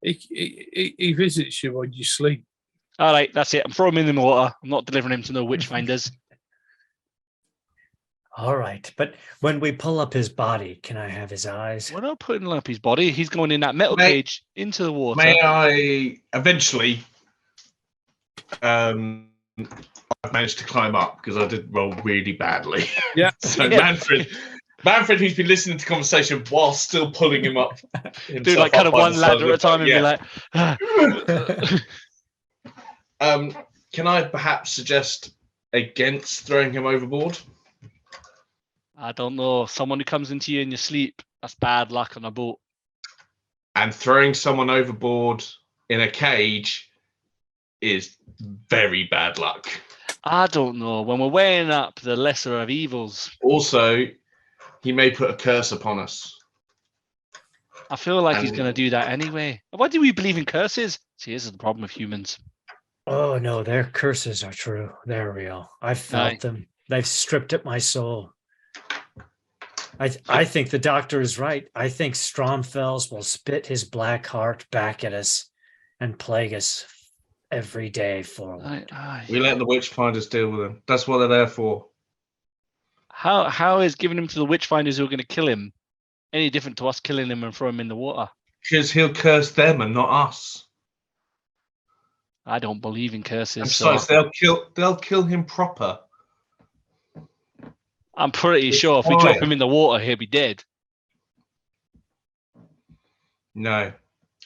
He visits you when you sleep. All right, that's it. I'm throwing him in the water. I'm not delivering him to no witchfinders. All right, but when we pull up his body, can I have his eyes? We're not putting up his body. He's going in that metal cage into the water. May I eventually... I've managed to climb up because I did roll really badly. Yeah. So yeah. Manfred, who's been listening to the conversation while still pulling him up, do like kind of one ladder at a time and be like. Can I perhaps suggest against throwing him overboard? I don't know. Someone who comes into you in your sleep, that's bad luck on a boat. And throwing someone overboard in a cage is very bad luck. I don't know. When we're weighing up the lesser of evils. Also, he may put a curse upon us. I feel like he's going to do that anyway. Why do we believe in curses? See, this is the problem with humans. Oh, no, their curses are true. They're real. I felt them. They've stripped at my soul. I think the doctor is right. I think Stromfels will spit his black heart back at us and plague us every day forward. We let the witchfinders deal with them. That's what they're there for. How is giving him to the witchfinders who are going to kill him any different to us killing him and throwing him in the water? Because he'll curse them and not us. I don't believe in curses. Besides, they'll kill him proper. I'm pretty sure if we drop him in the water, he'll be dead. No.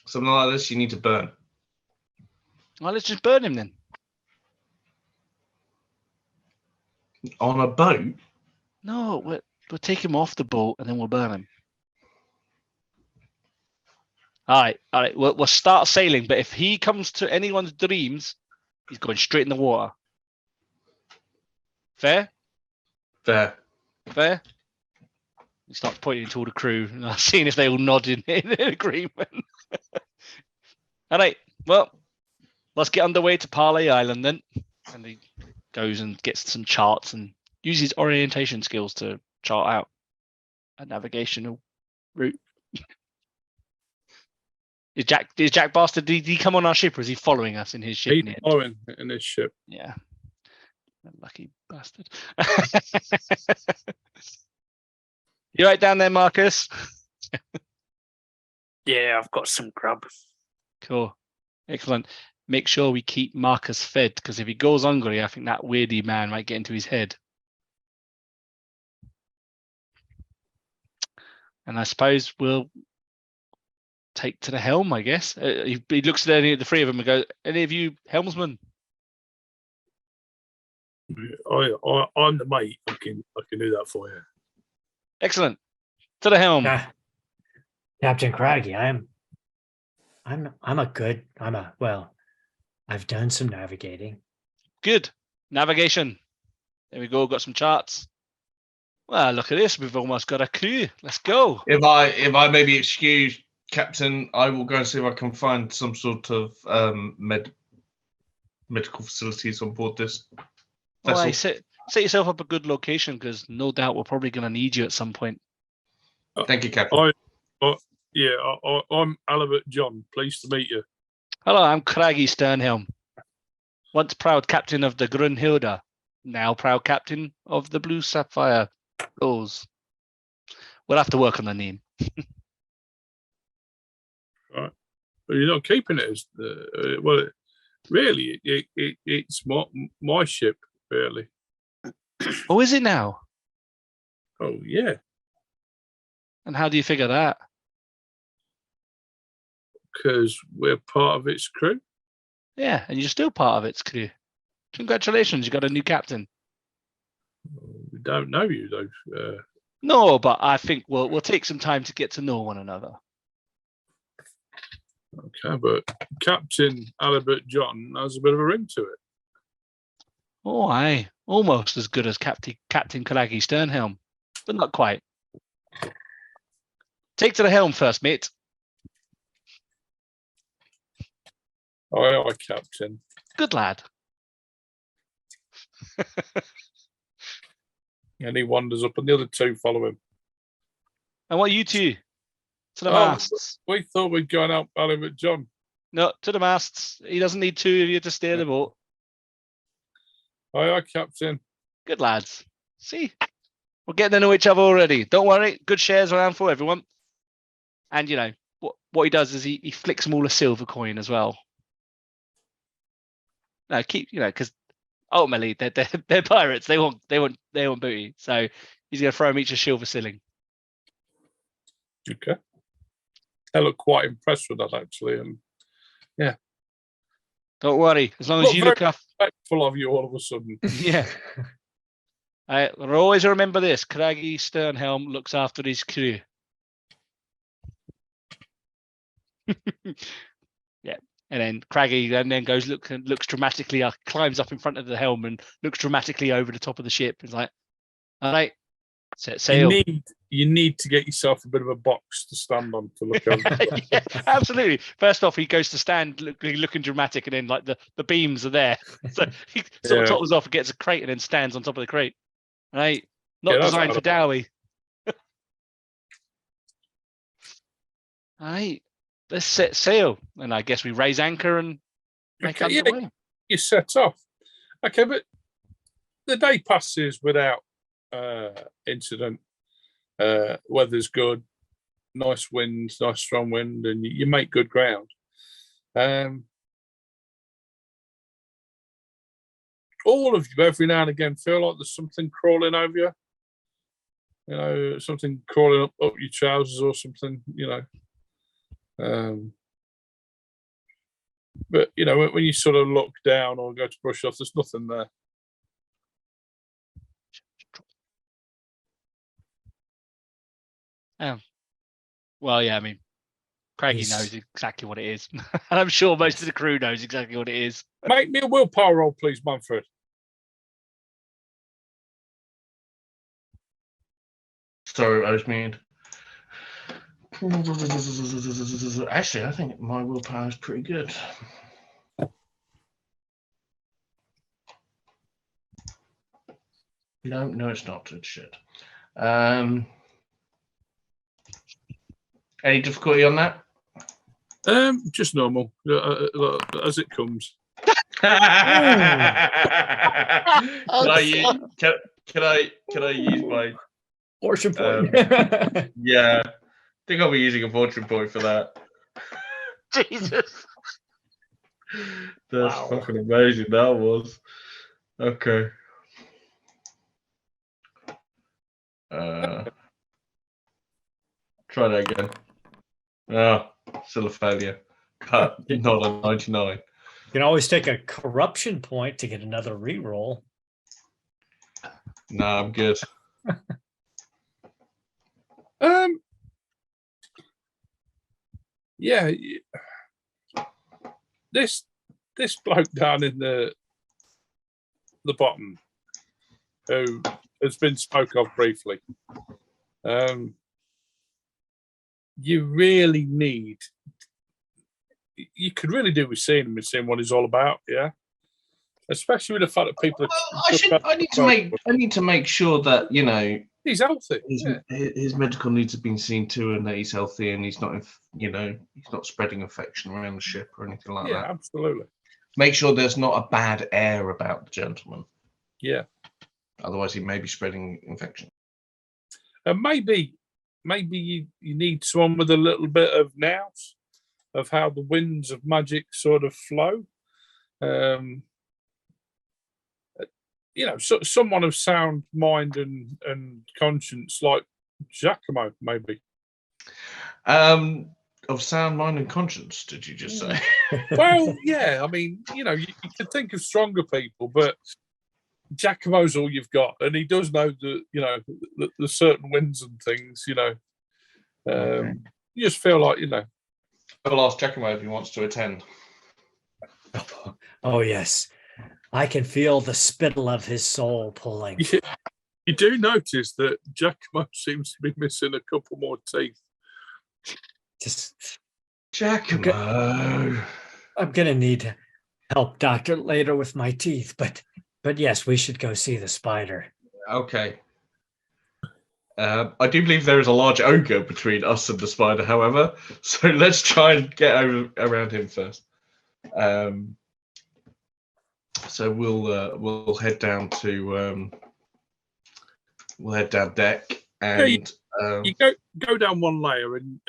Something like this, you need to burn. Well, let's just burn him then. On a boat? No, we'll take him off the boat and then we'll burn him. All right. We'll start sailing, but if he comes to anyone's dreams, he's going straight in the water. Fair? Fair. He starts pointing to all the crew and I'm seeing if they all nod in agreement. All right. Well, let's get underway to Parlay Island then. And he goes and gets some charts and uses orientation skills to chart out a navigational route. Is Jack Bastard, did he come on our ship or is he following us in his ship? He's following in his ship. Yeah. Lucky bastard. You right down there, Marcus? Yeah, I've got some grub. Cool. Excellent. Make sure we keep Marcus fed, because if he goes hungry, I think that weirdy man might get into his head. And I suppose we'll take to the helm, I guess. He looks at any of the three of them and goes, any of you helmsmen? I'm the mate. I can do that for you. Excellent. To the helm. Captain Craggy, I've done some navigating. Good. Navigation. There we go. Got some charts. Well, look at this. We've almost got a crew. Let's go. If I may be excused, Captain, I will go and see if I can find some sort of medical facilities on board this vessel. Well, set yourself up a good location, because no doubt we're probably going to need you at some point. Thank you, Captain. I'm Albert John. Pleased to meet you. Hello, I'm Craggy Sternhelm. Once proud captain of the Grunhilda, now proud captain of the Blue Sapphire Gulls. We'll have to work on the name. Right. But you're not keeping it as really, it's my ship, really. Oh, is it now? Oh, yeah. And how do you figure that? Because we're part of its crew. Yeah, and you're still part of its crew. Congratulations, you got a new captain. We don't know you, though. No, but I think we'll take some time to get to know one another. Okay, but Captain Albert John has a bit of a ring to it. Oh, aye. Almost as good as Captain Craggy Sternhelm, but not quite. Take to the helm first, mate. Aye, Captain. Good lad. And he wanders up, and the other two follow him. And what you two? To the masts. We thought we'd go and help Albert John. No, to the masts. He doesn't need two of you to steer the boat. Aye, Captain. Good lads. See, we're getting to know each other already. Don't worry, good shares around for everyone. And you know what he does is he flicks them all a silver coin as well. No, because ultimately they're pirates. They want booty. So he's gonna throw them each a silver shilling. Okay. I look quite impressed with that, actually, and yeah. Don't worry, as long as you look after. Respectful of you all of a sudden. Yeah. I'll always remember this. Craggy Sternhelm looks after his crew. Yeah. And then Craggy then goes looks dramatically, climbs up in front of the helm and looks dramatically over the top of the ship. It's like, all right, set sail. You need to get yourself a bit of a box to stand on to look over. Yeah, absolutely. First off, he goes to stand looking dramatic, and then like the beams are there. So he sort of topples off and gets a crate and then stands on top of the crate. Right? Not designed for Dowie. All right. Let's set sail. And I guess we raise anchor and make underway. You set off. Okay, but the day passes without incident. Weather's good, nice wind, nice strong wind, and you make good ground. All of you, every now and again, feel like there's something crawling over you. You know, something crawling up your trousers or something. You know, but you know when you sort of look down or go to brush off, there's nothing there. Well, yeah, I mean, Craigie knows exactly what it is. And I'm sure most of the crew knows exactly what it is. Make me a willpower roll, please, Manfred. Sorry, Rosemead. Actually, I think my willpower is pretty good. No, it's not. It's shit. Any difficulty on that? Just normal, as it comes. Can I use my Fortune point. Yeah, I think I'll be using a fortune point for that. Jesus. That's Wow. fucking amazing. That was okay. Try that again. Oh, still a failure. Cut. Not a 99. You can always take a corruption point to get another reroll. No, I'm good. Yeah, this bloke down in the bottom, who has been spoke of briefly. You really need. You could really do with seeing him and seeing what he's all about. Yeah, especially with the fact that people. I need to make sure that he's healthy. his medical needs have been seen to, and that he's healthy, and he's not, he's not spreading infection around the ship or anything like that. Yeah, absolutely. Make sure there's not a bad air about the gentleman. Yeah. Otherwise, he may be spreading infection. And maybe you need someone with a little bit of nous of how the winds of magic sort of flow. Someone of sound mind and conscience, like Giacomo, maybe. Of sound mind and conscience, did you just say? Well, yeah. I mean, you could think of stronger people, but Giacomo's all you've got, and he does know the certain winds and things. Okay. You just feel like I'll ask Giacomo if he wants to attend. Oh yes, I can feel the spittle of his soul pulling. You do notice that Giacomo seems to be missing a couple more teeth. Just Giacomo. I'm gonna need help, doctor, later with my teeth, but yes, we should go see the spider. Okay. I do believe there is a large ogre between us and the spider, however. So let's try and get around him first. So we'll head down to deck, and you go down one layer, and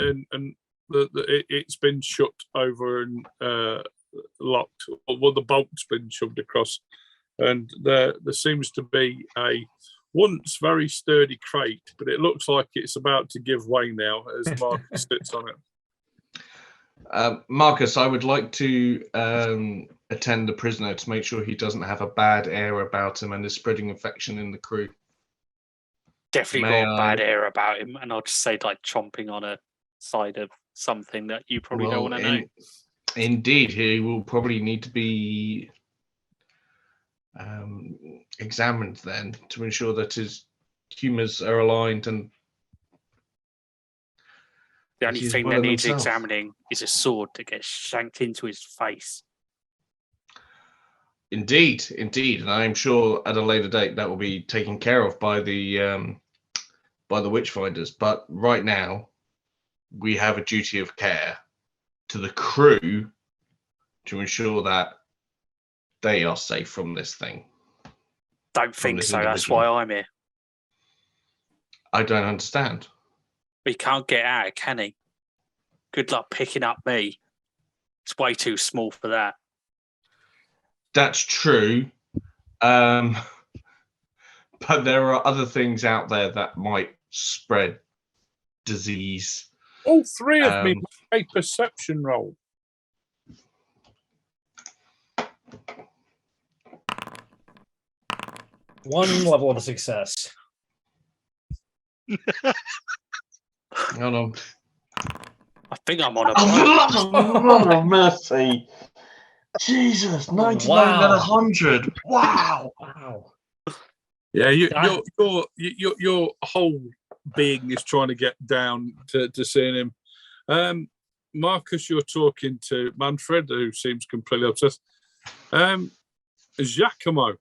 it's been shut over and locked. Well, the bolt's been shoved across, and there seems to be a once very sturdy crate, but it looks like it's about to give way now as Marcus sits on it. Marcus, I would like to attend the prisoner to make sure he doesn't have a bad air about him and is spreading infection in the crew. Definitely got a bad air about him, and I'll just say like chomping on a side of something that you probably don't want to know. Indeed, he will probably need to be examined then to ensure that his humours are aligned, and the only thing that needs examining is a sword that gets shanked into his face. Indeed, and I'm sure at a later date that will be taken care of by the Witchfinders. But right now, we have a duty of care to the crew to ensure that they are safe from this thing. Don't think so. That's why I'm here. I don't understand. He can't get out, can he? Good luck picking up me. It's way too small for that. That's true. But there are other things out there that might spread disease. All three of me make a perception roll. One level of success. Hold on. I think I'm on a Oh, mercy. Jesus, 99 out of 100. Wow. Yeah, your whole being is trying to get down to seeing him. Marcus, you're talking to Manfred, who seems completely obsessed. Giacomo,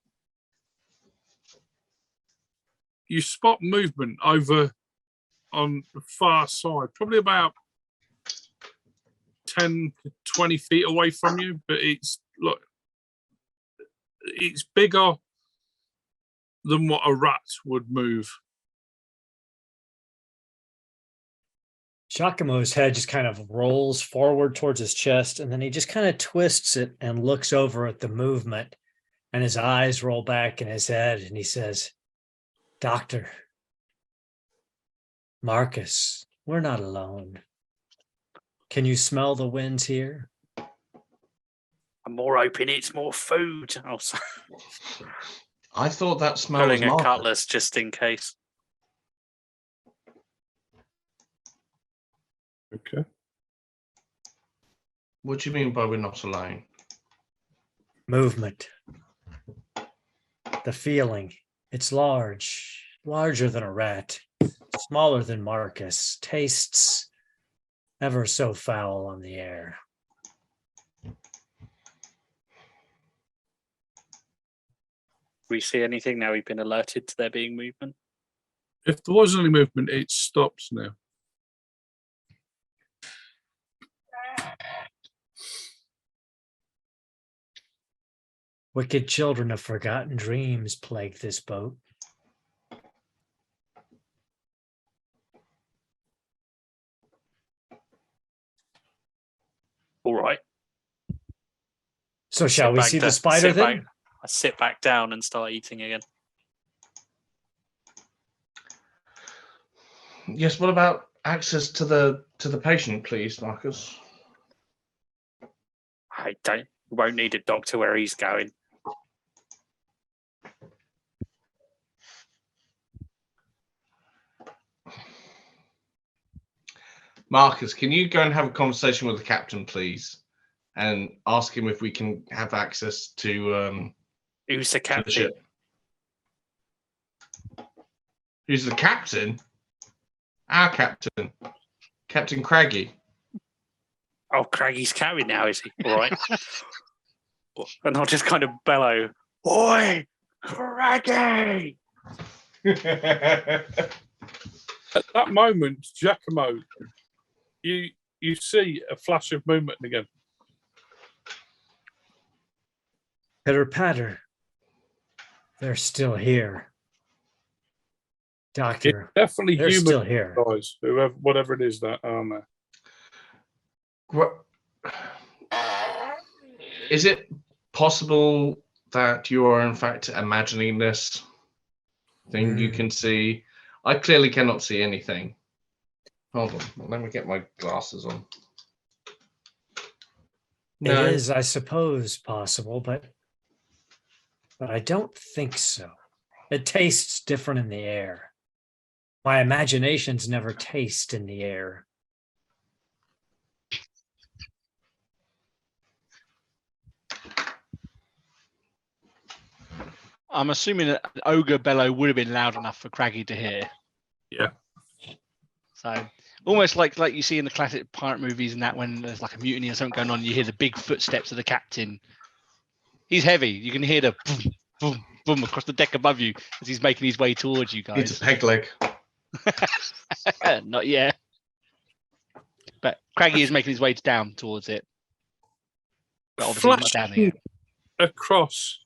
you spot movement over on the far side, probably about 10 to 20 feet away from you, but it's bigger than what a rat would move. Giacomo's head just kind of rolls forward towards his chest, and then he just kind of twists it and looks over at the movement, and his eyes roll back in his head, and he says, "Doctor, Marcus, we're not alone. Can you smell the winds here?" I'm more hoping it's more food. Oh, sorry. I thought that smell was Pulling a Marcus. cutlass just in case. Okay. What do you mean by we're not alone? Movement. The feeling. It's large, larger than a rat, smaller than Marcus, tastes ever so foul on the air. Do we see anything now we've been alerted to there being movement? If there was any movement, it stops now. Wicked children of forgotten dreams plague this boat. All right. So shall we see the spider then? I sit back down and start eating again. Yes, what about access to the patient, please, Marcus? I won't need a doctor where he's going. Marcus, can you go and have a conversation with the captain, please? And ask him if we can have access to Who's the the captain? ship. Who's the captain? Our captain. Captain Craggy. Oh, Craggy's cabin now, is he? All right. And I'll just kind of bellow, "Oi, Craggy!" At that moment, Giacomo, you see a flash of movement again. Pitter patter. They're still here. Doctor, It's definitely they're human still here. guys, whoever, whatever it is that aren't there. Is it possible that you are in fact imagining this thing you can see? I clearly cannot see anything. Hold on, let me get my glasses on. It is, I suppose, possible, but I don't think so. It tastes different in the air. My imaginations never taste in the air. I'm assuming that an ogre bellow would have been loud enough for Craggy to hear. Yeah. So almost like you see in the classic pirate movies and that when there's like a mutiny or something going on, you hear the big footsteps of the captain. He's heavy. You can hear the boom, boom, boom across the deck above you as he's making his way towards you guys. It's a peg leg. Not yet. But Craggy is making his way down towards it. But obviously not down Flashing there. across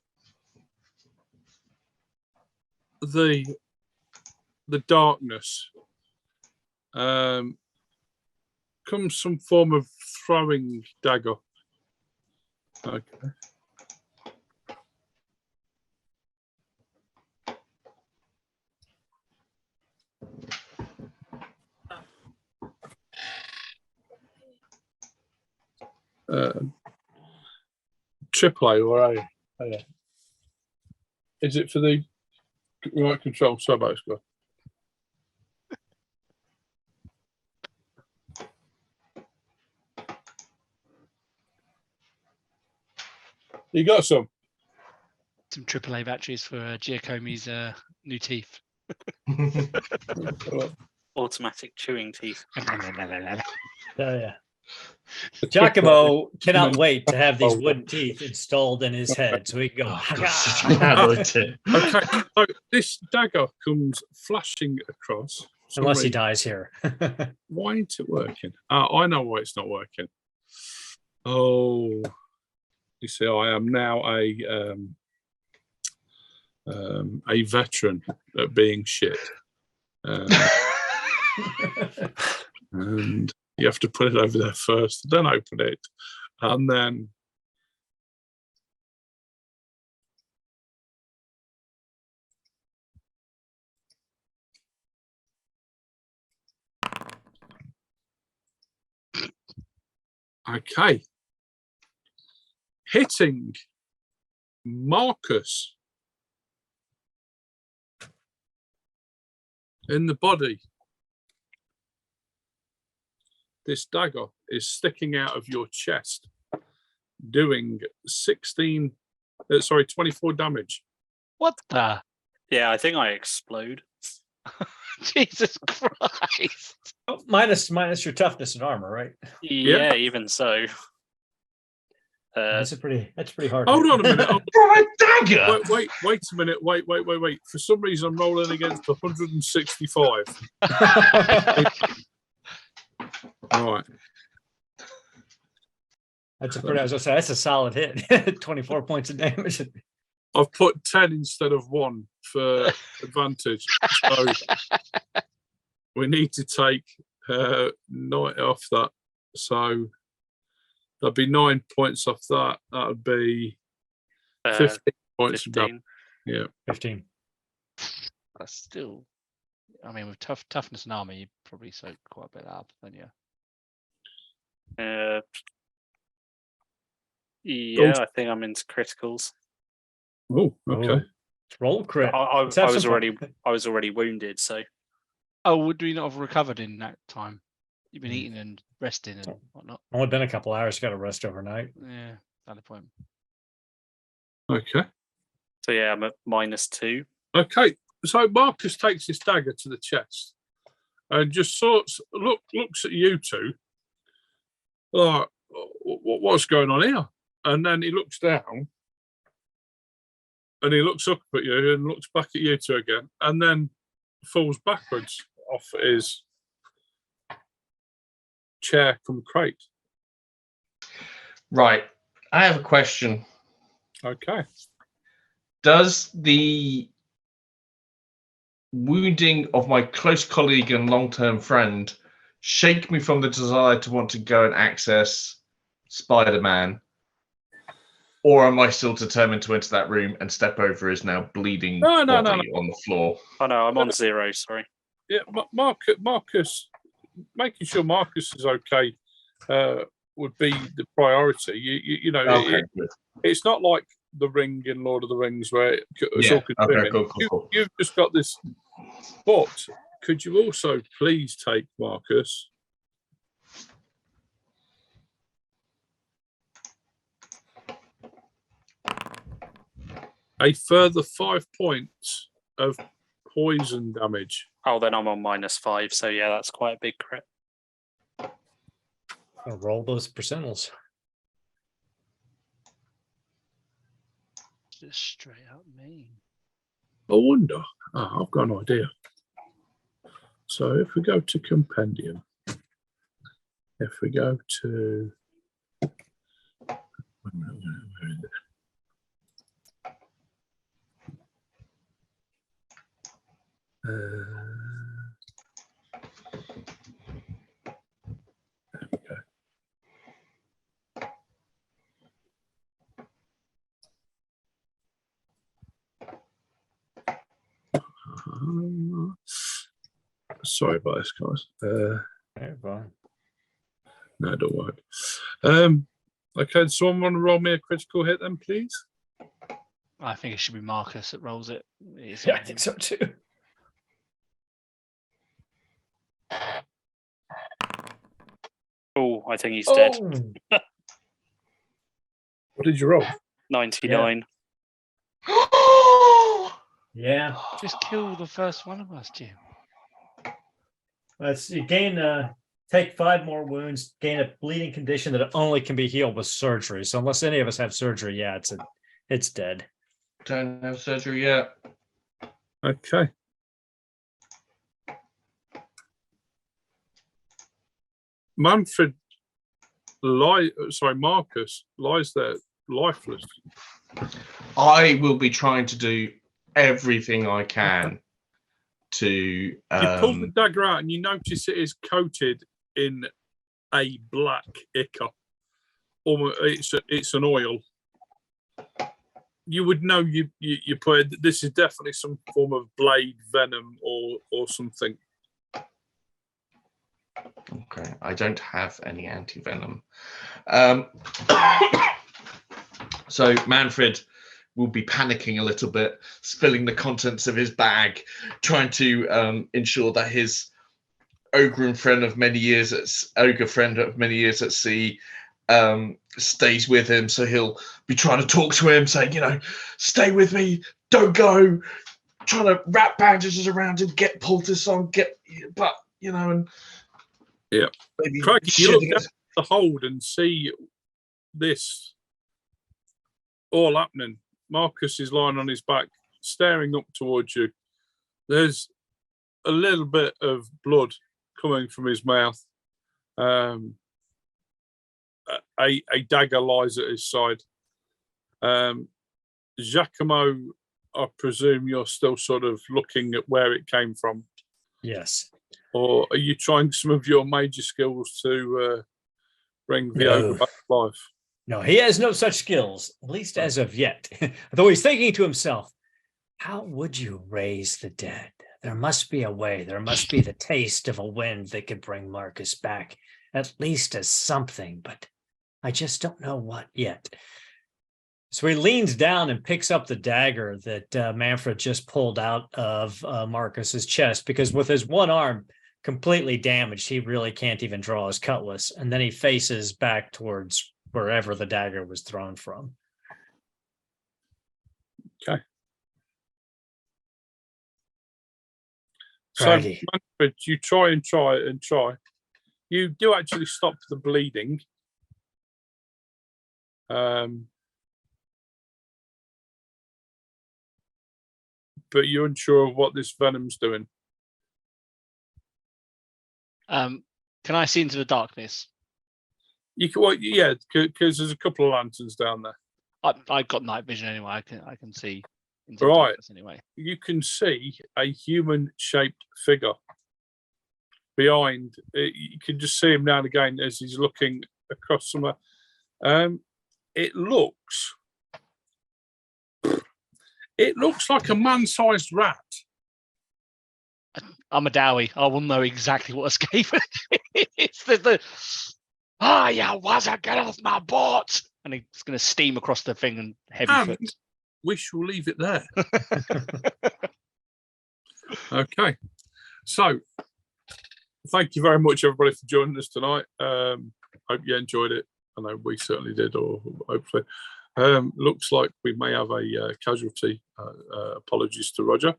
the darkness comes some form of throwing dagger. Okay. AAA or A? Yeah. Is it for the remote control sub-house guy? You got some? Some AAA batteries for Giacomi's new teeth. Automatic chewing teeth. Oh, yeah. Giacomo cannot wait to have these wooden teeth installed in his head so he can go. Okay, so this dagger comes flashing across. Unless he dies here. Why ain't it working? I know why it's not working. Oh, you see, I am now a veteran at being shit. And you have to put it over there first, then open it, and then okay. Hitting Marcus in the body. This dagger is sticking out of your chest, doing 24 damage. What the? Yeah, I think I explode. Jesus Christ. Oh, minus your toughness and armor, right? Yeah, even so. That's pretty hard. Hold on a minute. For a dagger. Wait a minute. Wait. For some reason, I'm rolling against 165. All right. That's a pretty. I was gonna say that's a solid hit. 24 points of damage. I've put 10 instead of 1 for advantage. So we need to take 9 off that. So that'd be 9 points off that. That would be 15 points. 15. Yeah. 15. That's still, I mean, with toughness and armor, you probably soak quite a bit up, don't you? Yeah, I think I'm into criticals. Oh, okay. Roll crit. I Let's have was some fun. already wounded, so Oh, would we not have recovered in that time? You've been eating and resting and whatnot. Only been a couple hours. Got to rest overnight. Yeah, valid point. Okay. so yeah, I'm at -2. Okay. So Marcus takes his dagger to the chest and just looks at you two. Like, what's going on here? And then he looks down and he looks up at you and looks back at you two again, and then falls backwards off his chair from crate. Right. I have a question. Okay. Does the wounding of my close colleague and long-term friend shake me from the desire to want to go and access Spider-Man? Or am I still determined to enter that room and step over his now bleeding body on the floor? Oh no, I'm on 0. Sorry. Yeah, Marcus, making sure Marcus is okay would be the priority. You know, Okay, good. it's not like the Ring in Lord of the Rings where it's Yeah, all consuming. okay, cool. You've just got this. But could you also please take Marcus? A further 5 points of poison damage. Oh, then I'm on -5. So yeah, that's quite a big crit. I'll roll those percentiles. Just straight up mean. I wonder. I've got an idea. So if we go to Compendium, if we go to where is it? There we go. Sorry about this, guys. No, it don't work. Okay, someone want to roll me a critical hit then, please? I think it should be Marcus that rolls it. Yeah, I think so too. Oh, I think he's dead. What did you roll? 99. Yeah. Just kill the first one of us, Jim. Let's see. Take 5 more wounds. Gain a bleeding condition that only can be healed with surgery. So unless any of us have surgery, yeah, it's dead. Don't have surgery yet. Okay. Marcus lies there lifeless. I will be trying to do everything I can to. You pull the dagger out and you notice it is coated in a black ichor. It's an oil. You would know you put this is definitely some form of blade venom or something. Okay, I don't have any anti-venom. So Manfred will be panicking a little bit, spilling the contents of his bag, trying to ensure that his ogre friend of many years at sea stays with him. So he'll be trying to talk to him, saying, stay with me, don't go, trying to wrap bandages around him, get poultice on, and yeah. maybe Crikey, you look down the hold and see this all happening. Marcus is lying on his back, staring up towards you. There's a little bit of blood coming from his mouth. A dagger lies at his side. Giacomo, I presume you're still sort of looking at where it came from. Yes. Or are you trying some of your major skills to bring the ogre back to life? No, he has no such skills, at least as of yet. Though he's thinking to himself, how would you raise the dead? There must be a way. There must be the taste of a wind that could bring Marcus back, at least as something, but I just don't know what yet. So he leans down and picks up the dagger that Manfred just pulled out of Marcus's chest, because with his one arm completely damaged, he really can't even draw his cutlass. And then he faces back towards wherever the dagger was thrown from. Okay. Craggy. So, Manfred, you try and try. You do actually stop the bleeding. But you're unsure of what this venom's doing. Can I see into the darkness? You can, well, yeah, because there's a couple of lanterns down there. I've got night vision anyway. I can see into Right. the darkness anyway. You can see a human-shaped figure behind. You can just see him now and again as he's looking across somewhere. It looks like a man-sized rat. I'm a dowie. I will know exactly what escape it's you wasn't get off my boat, and he's going to steam across the thing and heavy foot. We shall leave it there. Okay, so thank you very much, everybody, for joining us tonight. Hope you enjoyed it. I know we certainly did, or hopefully. Looks like we may have a casualty. Apologies to Roger.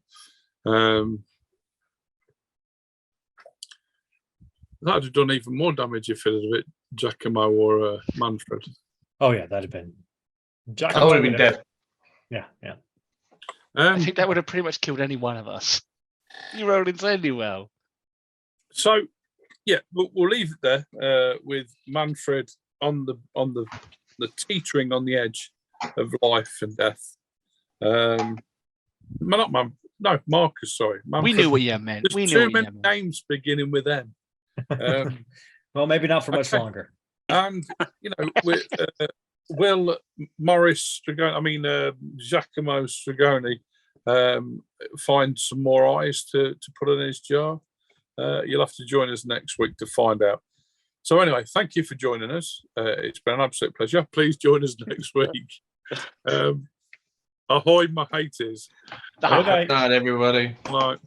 That'd have done even more damage if it had been Giacomo or Manfred. Oh, yeah, that'd have been... I would have been dead. Yeah. I think that would have pretty much killed any one of us. You rolled insanely well. So, yeah, we'll leave it there with Manfred on the teetering on the edge of life and death. Marcus, sorry. Manfred. We knew what you meant. There's too many names beginning with M. Well, maybe not for much longer. And will Morris Stragoni, Giacomo Stragoni, find some more eyes to put in his jar? You'll have to join us next week to find out. So anyway, thank you for joining us. It's been an absolute pleasure. Please join us next week. Ahoy, my haters. Good night, everybody. Night.